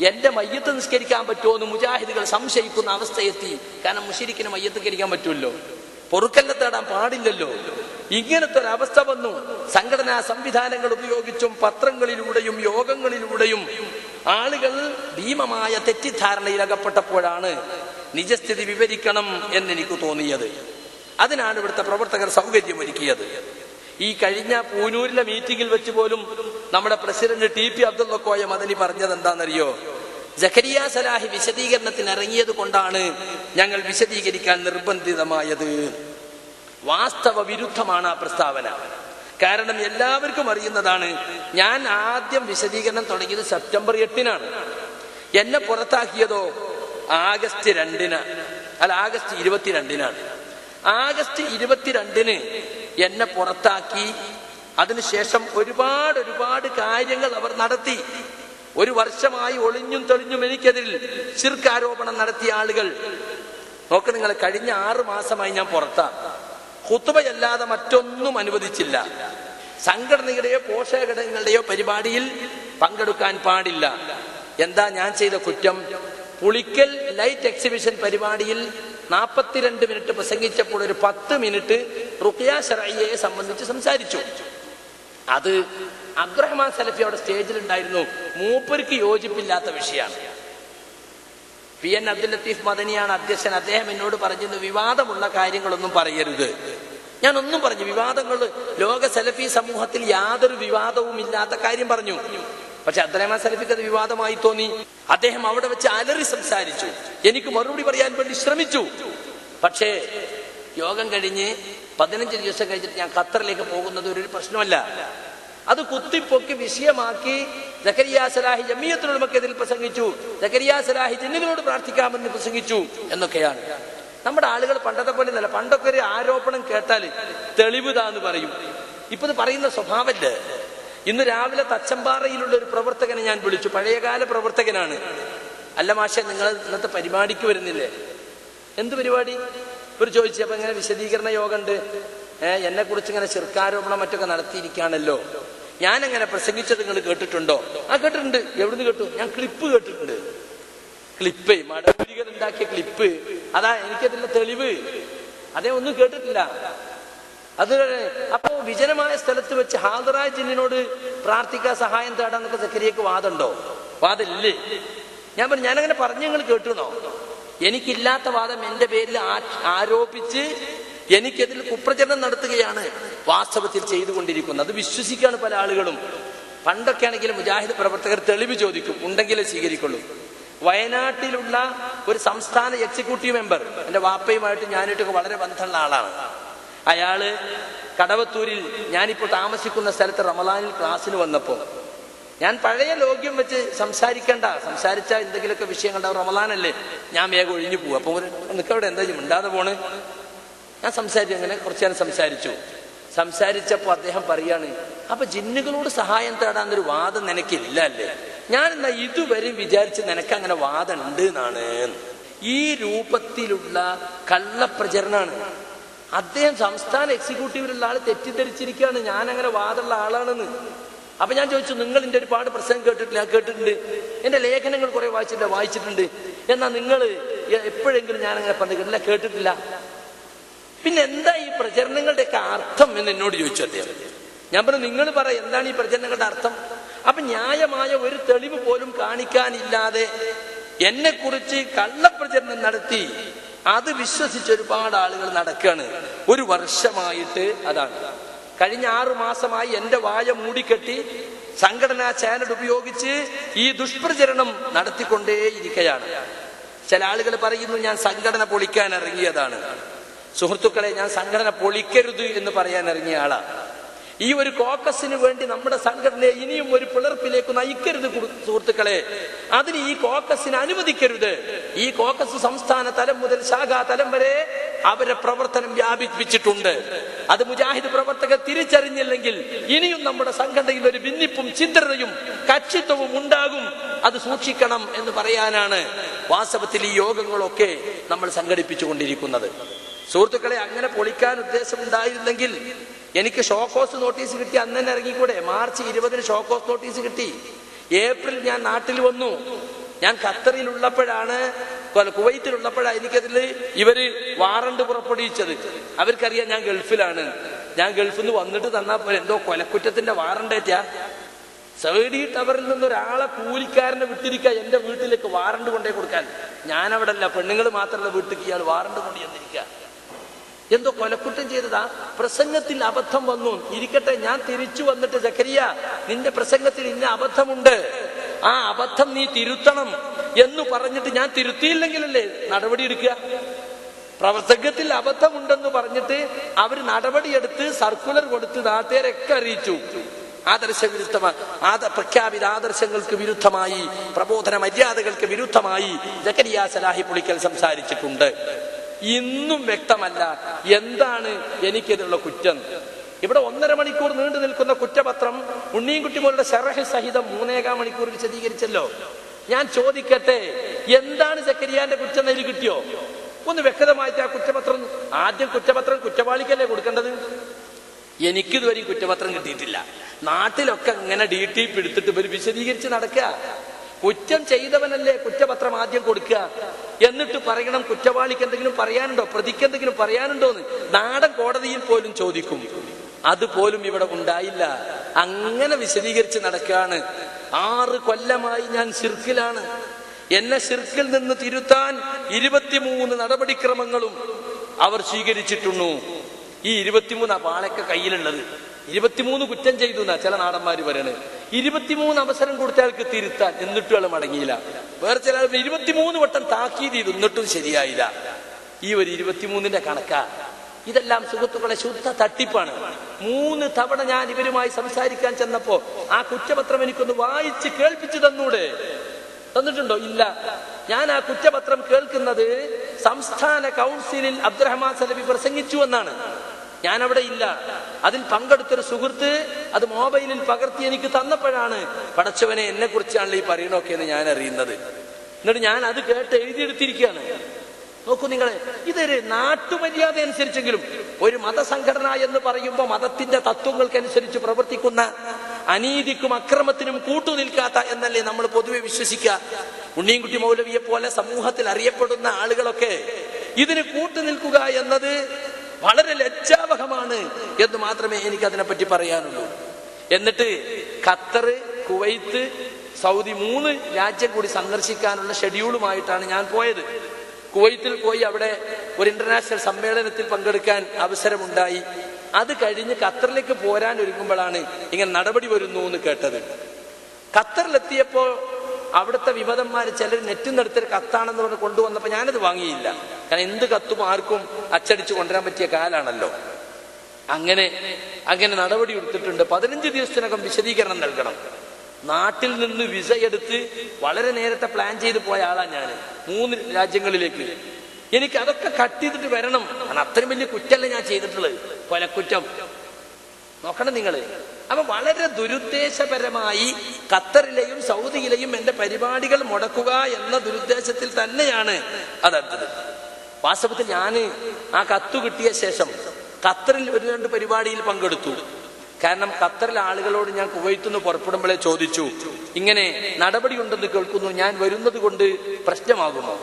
എന്റെ മയ്യത്ത് നിസ്കരിക്കാൻ പറ്റുമോ എന്ന് മുജാഹിദുകൾ സംശയിക്കുന്ന അവസ്ഥയെത്തി. കാരണം മുശ്രിക്കിന് മയ്യത്ത് കരിക്കാൻ പറ്റുമല്ലോ, പൊറുക്കല്ല തേടാൻ പാടില്ലല്ലോ. ഇങ്ങനത്തെ ഒരു അവസ്ഥ വന്നു. സംഘടനാ സംവിധാനങ്ങൾ ഉപയോഗിച്ചും പത്രങ്ങളിലൂടെയും യോഗങ്ങളിലൂടെയും ആളുകൾ ഭീമമായ തെറ്റിദ്ധാരണയിൽ അകപ്പെട്ടപ്പോഴാണ് നിജസ്ഥിതി വിവരിക്കണം എന്നെനിക്ക് തോന്നിയത്. അതിനാണ് ഇവിടുത്തെ പ്രവർത്തകർ സൗകര്യമൊരുക്കിയത്. ഈ കഴിഞ്ഞ പൂനൂരിലെ മീറ്റിംഗിൽ വെച്ച് പോലും നമ്മുടെ പ്രസിഡന്റ് TP അബ്ദുള്ള കോയ മദനി പറഞ്ഞത് എന്താണെന്നറിയോ? സക്കരിയ സലാഹി വിശദീകരണത്തിന് ഇറങ്ങിയത് കൊണ്ടാണ് ഞങ്ങൾ വിശദീകരിക്കാൻ നിർബന്ധിതമായത്. വാസ്തവ വിരുദ്ധമാണ് ആ പ്രസ്താവന. കാരണം എല്ലാവർക്കും അറിയുന്നതാണ്, ഞാൻ ആദ്യം വിശദീകരണം തുടങ്ങിയത് സെപ്റ്റംബർ 8-നാണ്. എന്നെ പുറത്താക്കിയതോ ആഗസ്റ്റ് 22-നാണ്. ആഗസ്റ്റ് 22-ന് എന്നെ പുറത്താക്കി. അതിനുശേഷം ഒരുപാട് കാര്യങ്ങൾ അവർ നടത്തി. 1 വർഷമായി ഒളിഞ്ഞും തെളിഞ്ഞും എനിക്കെതിൽ ശിർക്ക് ആരോപണം നടത്തിയ ആളുകൾ നോക്ക് നിങ്ങൾ. കഴിഞ്ഞ 6 മാസമായി ഞാൻ പുറത്താ. ഖുത്ബയല്ലാതെ മറ്റൊന്നും അനുവദിച്ചില്ല. സംഘടനയുടെയോ പോഷകഘടകങ്ങളുടെയോ പരിപാടിയിൽ പങ്കെടുക്കാൻ പാടില്ല. എന്താ ഞാൻ ചെയ്ത കുറ്റം? പുളിക്കൽ ലൈറ്റ് എക്സിബിഷൻ പരിപാടിയിൽ 42 മിനിറ്റ് പ്രസംഗിച്ചപ്പോൾ ഒരു 10 മിനിറ്റ് റുഖിയ ശർഈയെ സംബന്ധിച്ച് സംസാരിച്ചു. അത് അബ്ദുറഹ്മാൻ സലഫി അവിടെ സ്റ്റേജിലുണ്ടായിരുന്നു. മൂപ്പർക്ക് യോജിപ്പില്ലാത്ത വിഷയമാണ്. PN അബ്ദുൽ ലത്തീഫ് മദനിയാണ് അധ്യക്ഷൻ. അദ്ദേഹം എന്നോട് പറഞ്ഞിരുന്നു, വിവാദമുള്ള കാര്യങ്ങളൊന്നും പറയരുത്. ഞാനൊന്നും പറഞ്ഞു, വിവാദങ്ങൾ ലോക സലഫി സമൂഹത്തിൽ യാതൊരു വിവാദവും ഇല്ലാത്ത കാര്യം പറഞ്ഞു. പക്ഷെ അബ്ദുറഹ്മാൻ സലഫിക്ക് അത് വിവാദമായി തോന്നി. അദ്ദേഹം അവിടെ വെച്ച് അലറി സംസാരിച്ചു. എനിക്ക് മറുപടി പറയാൻ വേണ്ടി ശ്രമിച്ചു. പക്ഷേ യോഗം കഴിഞ്ഞ് 15 ദിവസം കഴിഞ്ഞിട്ട് ഞാൻ ഖത്തറിലേക്ക് പോകുന്നത് ഒരു പ്രശ്നമല്ല. അത് കുത്തിപ്പൊക്കി വിഷയമാക്കി സക്കരിയ സലാഹി ജമിയത്തുൽ ഉലമക്കെതിരിൽ പ്രസംഗിച്ചു, സക്കരിയ സലാഹി ജിന്നുകളോട് പ്രാർത്ഥിക്കാമെന്ന് പ്രസംഗിച്ചു എന്നൊക്കെയാണ്. നമ്മുടെ ആളുകൾ പണ്ടത്തെ പോലെ അല്ല. പണ്ടൊക്കെ ഒരു ആരോപണം കേട്ടാൽ തെളിവുതാന്ന് പറയും. ഇപ്പൊ ഇത് പറയുന്ന സ്വഭാവമല്ല. ഇന്ന് രാവിലെ തച്ചമ്പാറയിലുള്ള ഒരു പ്രവർത്തകനെ ഞാൻ വിളിച്ചു. പഴയകാല പ്രവർത്തകനാണ്. അല്ല മാഷെ, നിങ്ങൾ ഇന്നത്തെ പരിപാടിക്ക് വരുന്നില്ലേ? എന്ത് പരിപാടി? ഇവർ ചോദിച്ചു. അപ്പൊ ഇങ്ങനെ വിശദീകരണ യോഗം ഉണ്ട്, എന്നെ കുറിച്ച് ഇങ്ങനെ ശിർക്കാരോപണം മറ്റൊക്കെ നടത്തിയിരിക്കുകയാണല്ലോ, ഞാൻ അങ്ങനെ പ്രസംഗിച്ചത് നിങ്ങൾ കേട്ടിട്ടുണ്ടോ? ആ കേട്ടിട്ടുണ്ട്. എവിടുന്ന് കേട്ടു? ഞാൻ ക്ലിപ്പ് കേട്ടിട്ടുണ്ട്. ക്ലിപ്പ്, മടവൂരികൾ ഉണ്ടാക്കിയ ക്ലിപ്പ്, അതാ എനിക്കതിന്റെ തെളിവ്. അതേ ഒന്നും കേട്ടിട്ടില്ല. അത് അപ്പോ വിജനമായ സ്ഥലത്ത് വെച്ച് ഹാദറായ ജിന്നിനോട് പ്രാർത്ഥിക്കാൻ സഹായം തേടാന്നൊക്കെ സക്കരിയക്ക് വാദമുണ്ടോ? വാദമില്ലേ? ഞാൻ പറഞ്ഞു, ഞാനങ്ങനെ പറഞ്ഞു നിങ്ങൾ കേട്ടുണോ? എനിക്കില്ലാത്ത വാദം എന്റെ പേരിൽ ആരോപിച്ച് എനിക്കെതിൽ കുപ്രചരണം നടത്തുകയാണ് വാസ്തവത്തിൽ ചെയ്തുകൊണ്ടിരിക്കുന്നത്. അത് വിശ്വസിക്കുകയാണ് പല ആളുകളും. പണ്ടൊക്കെ ആണെങ്കിൽ മുജാഹിദ് പ്രവർത്തകർ തെളിവ് ചോദിക്കും, ഉണ്ടെങ്കിലേ സ്വീകരിക്കുള്ളൂ. വയനാട്ടിലുള്ള ഒരു സംസ്ഥാന എക്സിക്യൂട്ടീവ് മെമ്പർ, എന്റെ വാപ്പയുമായിട്ട് ഞാനായിട്ടൊക്കെ വളരെ ബന്ധമുള്ള ആളാണ്. അയാള് കടവത്തൂരിൽ ഞാനിപ്പോൾ താമസിക്കുന്ന സ്ഥലത്ത് റമളാനിൽ ക്ലാസ്സിന് വന്നപ്പോൾ ഞാൻ പഴയ ലോക്യം വെച്ച് സംസാരിച്ചാൽ എന്തെങ്കിലുമൊക്കെ വിഷയം കണ്ടാവും. റമളാനല്ലേ, ഞാൻ വേഗം ഒഴിഞ്ഞു പോകും. അപ്പൊ നിനക്കവിടെ എന്താ മിണ്ടാതെ പോണ്? ഞാൻ സംസാരിച്ചു. അങ്ങനെ കുറച്ചു നേരം സംസാരിച്ചപ്പോ അദ്ദേഹം പറയാണ്, അപ്പൊ ജിന്നുകളോട് സഹായം തേടാന്നൊരു വാദം നിനക്കില്ല അല്ലേ? ഞാൻ എന്നാ ഇതുവരെ വിചാരിച്ച് നിനക്ക് അങ്ങനെ വാദം ഉണ്ട് എന്നാണ്. ഈ രൂപത്തിലുള്ള കള്ളപ്രചരണാണ്. അദ്ദേഹം സംസ്ഥാന എക്സിക്യൂട്ടീവിലുള്ള ആള് തെറ്റിദ്ധരിച്ചിരിക്കുകയാണ് ഞാൻ അങ്ങനെ വാദമുള്ള ആളാണെന്ന്. അപ്പൊ ഞാൻ ചോദിച്ചു, നിങ്ങൾ എന്റെ ഒരുപാട് പ്രസംഗം കേട്ടിട്ടില്ല? കേട്ടിട്ടുണ്ട്. എന്റെ ലേഖനങ്ങൾ കുറെ വായിച്ചിട്ടുണ്ട്. എന്നാ നിങ്ങൾ എപ്പോഴെങ്കിലും ഞാൻ അങ്ങനെ പറഞ്ഞിട്ടില്ല? കേട്ടിട്ടില്ല. പിന്നെ എന്താ ഈ പ്രചരണങ്ങളുടെയൊക്കെ അർത്ഥം എന്ന് എന്നോട് ചോദിച്ചു അദ്ദേഹം. ഞാൻ പറഞ്ഞു, നിങ്ങൾ പറ, എന്താണ് ഈ പ്രചരണങ്ങളുടെ അർത്ഥം? അപ്പൊ ന്യായമായ ഒരു തെളിവ് പോലും കാണിക്കാനില്ലാതെ എന്നെ കുറിച്ച് കള്ളപ്രചരണം നടത്തി അത് വിശ്വസിച്ച് ഒരുപാട് ആളുകൾ നടക്കുകയാണ്. 1 വർഷമായിട്ട് അതാണ്. കഴിഞ്ഞ 6 മാസമായി എന്റെ വായ മൂടിക്കെട്ടി സംഘടനാ ചാനൽ ഉപയോഗിച്ച് ഈ ദുഷ്പ്രചരണം നടത്തിക്കൊണ്ടേയിരിക്കുകയാണ്. ചില ആളുകൾ പറയുന്നു ഞാൻ സംഘടന പൊളിക്കാൻ ഇറങ്ങിയതാണ്. സുഹൃത്തുക്കളെ, ഞാൻ സംഘടന പൊളിക്കരുത് എന്ന് പറയാൻ ഇറങ്ങിയ ആളാണ്. ഈ ഒരു കോക്കസിന് വേണ്ടി നമ്മുടെ സംഘടനയെ ഇനിയും ഒരു പിളർപ്പിലേക്ക് നയിക്കരുത് സുഹൃത്തുക്കളെ. അതിന് ഈ കോക്കസിന് അനുവദിക്കരുത്. ഈ കോക്കസ് സംസ്ഥാന തലം മുതൽ ശാഖാ തലം വരെ അവരെ പ്രവർത്തനം വ്യാപിപ്പിച്ചിട്ടുണ്ട്. അത് മുജാഹിദ് പ്രവർത്തകർ തിരിച്ചറിഞ്ഞില്ലെങ്കിൽ ഇനിയും നമ്മുടെ സംഘടനയിൽ ഒരു ഭിന്നിപ്പും ചിന്തയും കക്ഷിത്വവും ഉണ്ടാകും. അത് സൂക്ഷിക്കണം എന്ന് പറയാനാണ് വാസ്തവത്തിൽ ഈ യോഗങ്ങളൊക്കെ നമ്മൾ സംഘടിപ്പിച്ചു കൊണ്ടിരിക്കുന്നത്. സുഹൃത്തുക്കളെ, അങ്ങനെ പൊളിക്കാൻ ഉദ്ദേശമുണ്ടായിരുന്നെങ്കിൽ എനിക്ക് ഷോക്കോസ് നോട്ടീസ് കിട്ടി, അന്ന് തന്നെ ഇറങ്ങിക്കൂടെ? മാർച്ച് 20 ഷോക്കോസ് നോട്ടീസ് കിട്ടി. ഏപ്രിൽ ഞാൻ നാട്ടിൽ വന്നു. ഞാൻ ഖത്തറിലുള്ളപ്പോഴാണ്, കുവൈറ്റിലുള്ളപ്പോഴാണ് എനിക്കതിൽ ഇവര് വാറണ്ട് പുറപ്പെടുവിച്ചത്. അവർക്കറിയാം ഞാൻ ഗൾഫിലാണ്. ഞാൻ ഗൾഫിൽ നിന്ന് വന്നിട്ട് തന്നാ പോലെ എന്തോ കൊലക്കുറ്റത്തിന്റെ വാറണ്ടേറ്റാ. സൗദി ടവറിൽ നിന്ന് ഒരാളെ കൂലിക്കാരനെ വിട്ടിരിക്കുക എന്റെ വീട്ടിലേക്ക് വാറണ്ട് കൊണ്ടേ കൊടുക്കാൻ. ഞാൻ അവിടെ അല്ല, പെണ്ണുങ്ങൾ മാത്രമല്ല വീട്ടിലേക്ക് ഇയാൾ വാറണ്ട് കൊണ്ടു ചെന്നിരിക്കുക. എന്തോ കൊലക്കുറ്റം ചെയ്തതാ. പ്രസംഗത്തിൽ അബദ്ധം വന്നു. ഇരിക്കട്ടെ, ഞാൻ തിരിച്ചു വന്നിട്ട് സക്കരിയ, നിന്റെ പ്രസംഗത്തിൽ ഇന്ന അബദ്ധമുണ്ട്, ആ അബദ്ധം നീ തിരുത്തണം എന്ന് പറഞ്ഞിട്ട് ഞാൻ തിരുത്തിയില്ലെങ്കിലല്ലേ നടപടി എടുക്കുക? പ്രസംഗത്തിൽ അബദ്ധമുണ്ടെന്ന് പറഞ്ഞിട്ട് അവർ നടപടിയെടുത്ത് സർക്കുലർ കൊടുത്ത് നാട്ടുകാരൊക്കെ അറിയിച്ചു. പ്രഖ്യാപിത ആദർശങ്ങൾക്ക് വിരുദ്ധമായി, പ്രബോധന മര്യാദകൾക്ക് വിരുദ്ധമായി സക്കരിയ സലാഹി പുളിക്കൽ സംസാരിച്ചിട്ടുണ്ട്. ഇന്നും വ്യക്തമല്ല എന്താണ് എനിക്കെതിലുള്ള കുറ്റം. ഇവിടെ 1.5 മണിക്കൂർ നീണ്ടു നിൽക്കുന്ന കുറ്റപത്രം ഉണ്ണീൻകുട്ടിമോളുടെ ശറഹ് സഹിതം 3.25 മണിക്കൂർ വിശദീകരിച്ചല്ലോ. ഞാൻ ചോദിക്കട്ടെ, എന്താണ് സക്കരിയാന്റെ കുറ്റം? അതിൽ കിട്ടിയോ? ഒന്ന് വ്യക്തമായിട്ട് ആ കുറ്റപത്രം, ആദ്യം കുറ്റപത്രം കുറ്റവാളിക്കല്ലേ കൊടുക്കേണ്ടത്? എനിക്കിതുവരെയും കുറ്റപത്രം കിട്ടിയിട്ടില്ല. നാട്ടിലൊക്കെ ഇങ്ങനെ DTP എടുത്തിട്ട് ഇവർ വിശദീകരിച്ച് നടക്കുക. കുറ്റം ചെയ്തവനല്ലേ കുറ്റപത്രം ആദ്യം കൊടുക്കുക, എന്നിട്ട് പറയണം കുറ്റവാളിക്ക് എന്തെങ്കിലും പറയാനുണ്ടോ, പ്രതിക്ക് എന്തെങ്കിലും പറയാനുണ്ടോ എന്ന് നാടൻ കോടതിയിൽ പോലും ചോദിക്കും. അതുപോലും ഇവിടെ ഉണ്ടായില്ല. അങ്ങനെ വിശദീകരിച്ച് നടക്കുകയാണ്. 6 കൊല്ലമായി ഞാൻ ശിർക്കിലാണ്. എന്നെ ശിർക്കിൽ നിന്ന് തിരുത്താൻ 23 നടപടിക്രമങ്ങളും അവർ സ്വീകരിച്ചിട്ടുണ്ടു. ഈ 23 പാളൊക്കെ കയ്യിലുള്ളത്. 23 കുറ്റം ചെയ്തു എന്നാ ചില നാടന്മാര് പറയണത്. 23 അവസരം കൊടുത്ത ആൾക്ക് തിരുത്താൻ, എന്നിട്ടും ആൾ മടങ്ങിയില്ല. വേറെ ചില 23 വട്ടം താക്കീത് ചെയ്തു, എന്നിട്ടും ശരിയായില്ല. ഈ ഒരു 23ന്റെ കണക്കാ. ഇതെല്ലാം സുഹൃത്തുക്കളെ ശുദ്ധ തട്ടിപ്പാണ്. 3 തവണ ഞാൻ ഇവരുമായി സംസാരിക്കാൻ ചെന്നപ്പോ ആ കുറ്റപത്രം എനിക്കൊന്ന് വായിച്ച് കേൾപ്പിച്ചു തന്നൂടെ? തന്നിട്ടുണ്ടോ? ഇല്ല. ഞാൻ ആ കുറ്റപത്രം കേൾക്കുന്നത് സംസ്ഥാന കൗൺസിലിൽ അബ്ദുറഹ്മാൻ സലഫി പ്രസംഗിച്ചു എന്നാണ്. ഞാൻ അവിടെ ഇല്ല. അതിൽ പങ്കെടുത്തൊരു സുഹൃത്ത് അത് മൊബൈലിൽ പകർത്തി എനിക്ക് തന്നപ്പോഴാണ് പടച്ചവനെ എന്നെ കുറിച്ചാണല്ലോ ഈ പറയണൊക്കെ എന്ന് ഞാൻ അറിയുന്നത്. എന്നിട്ട് ഞാൻ അത് കേട്ട് എഴുതിയെടുത്തിരിക്കുകയാണ്. നോക്കൂ നിങ്ങളെ, ഇതൊരു നാട്ടുമര്യാദ അനുസരിച്ചെങ്കിലും ഒരു മതസംഘടന എന്ന് പറയുമ്പോൾ മതത്തിന്റെ തത്വങ്ങൾക്കനുസരിച്ച് പ്രവർത്തിക്കുന്ന, അനീതിക്കും അക്രമത്തിനും കൂട്ടുനിൽക്കാത്ത എന്നല്ലേ നമ്മൾ പൊതുവെ വിശ്വസിക്കുക. ഉണ്ണിയൻകുട്ടി മൗലവിയെ പോലെ സമൂഹത്തിൽ അറിയപ്പെടുന്ന ആളുകളൊക്കെ ഇതിന് കൂട്ടുനിൽക്കുക എന്നത് വളരെ ലജ്ജാവഹമാണ് എന്ന് മാത്രമേ എനിക്ക് അതിനെപ്പറ്റി പറയാനുള്ളൂ. എന്നിട്ട് ഖത്തർ, കുവൈത്ത്, സൗദി 3 രാജ്യം കൂടി സന്ദർശിക്കാനുള്ള ഷെഡ്യൂളുമായിട്ടാണ് ഞാൻ പോയത്. കുവൈത്തിൽ പോയി അവിടെ ഒരു ഇന്റർനാഷണൽ സമ്മേളനത്തിൽ പങ്കെടുക്കാൻ അവസരമുണ്ടായി. അത് കഴിഞ്ഞ് ഖത്തറിലേക്ക് പോരാൻ ഒരുങ്ങുമ്പോഴാണ് ഇങ്ങനെ നടപടി വരുന്നു എന്ന് കേട്ടത്. ഖത്തറിലെത്തിയപ്പോൾ അവിടുത്തെ വിമതന്മാർ ചിലർ നെറ്റിൽ നിന്നെടുത്തൊരു കത്താണെന്ന് പറഞ്ഞ് കൊണ്ടുവന്നപ്പോൾ ഞാനത് വാങ്ങിയില്ല. കാരണം എന്ത് കത്തും ആർക്കും അച്ചടിച്ച് കൊണ്ടുവരാൻ പറ്റിയ കാലാണല്ലോ. അങ്ങനെ നടപടി എടുത്തിട്ടുണ്ട്. 15 ദിവസത്തിനകം വിശദീകരണം നൽകണം. നാട്ടിൽ നിന്ന് വിസ എടുത്ത് വളരെ നേരത്തെ പ്ലാൻ ചെയ്ത് പോയ ആളാണ് ഞാൻ 3 രാജ്യങ്ങളിലേക്ക്. എനിക്ക് അതൊക്കെ കട്ട് ചെയ്തിട്ട് വരണം. കാരണം അത്രയും വലിയ കുറ്റമല്ല ഞാൻ ചെയ്തിട്ടുള്ളത്, കൊലക്കുറ്റം. നോക്കണം നിങ്ങൾ. അപ്പൊ വളരെ ദുരുദ്ദേശപരമായി ഖത്തറിലെയും സൗദിയിലെയും എന്റെ പരിപാടികൾ മുടക്കുക എന്ന ദുരുദ്ദേശത്തിൽ തന്നെയാണ് അതെടുത്തത്. വാസ്തവത്തിൽ ഞാൻ ആ കത്ത് കിട്ടിയ ശേഷം ഖത്തറിൽ 1-2 പരിപാടിയിൽ പങ്കെടുത്തു. കാരണം ഖത്തറിലെ ആളുകളോട് ഞാൻ കുവൈത്തിൽ നിന്ന് പുറപ്പെടുമ്പോഴേ ചോദിച്ചു, ഇങ്ങനെ നടപടി ഉണ്ടെന്ന് കേൾക്കുന്നു, ഞാൻ വരുന്നത് കൊണ്ട് പ്രശ്നമാകുമോ?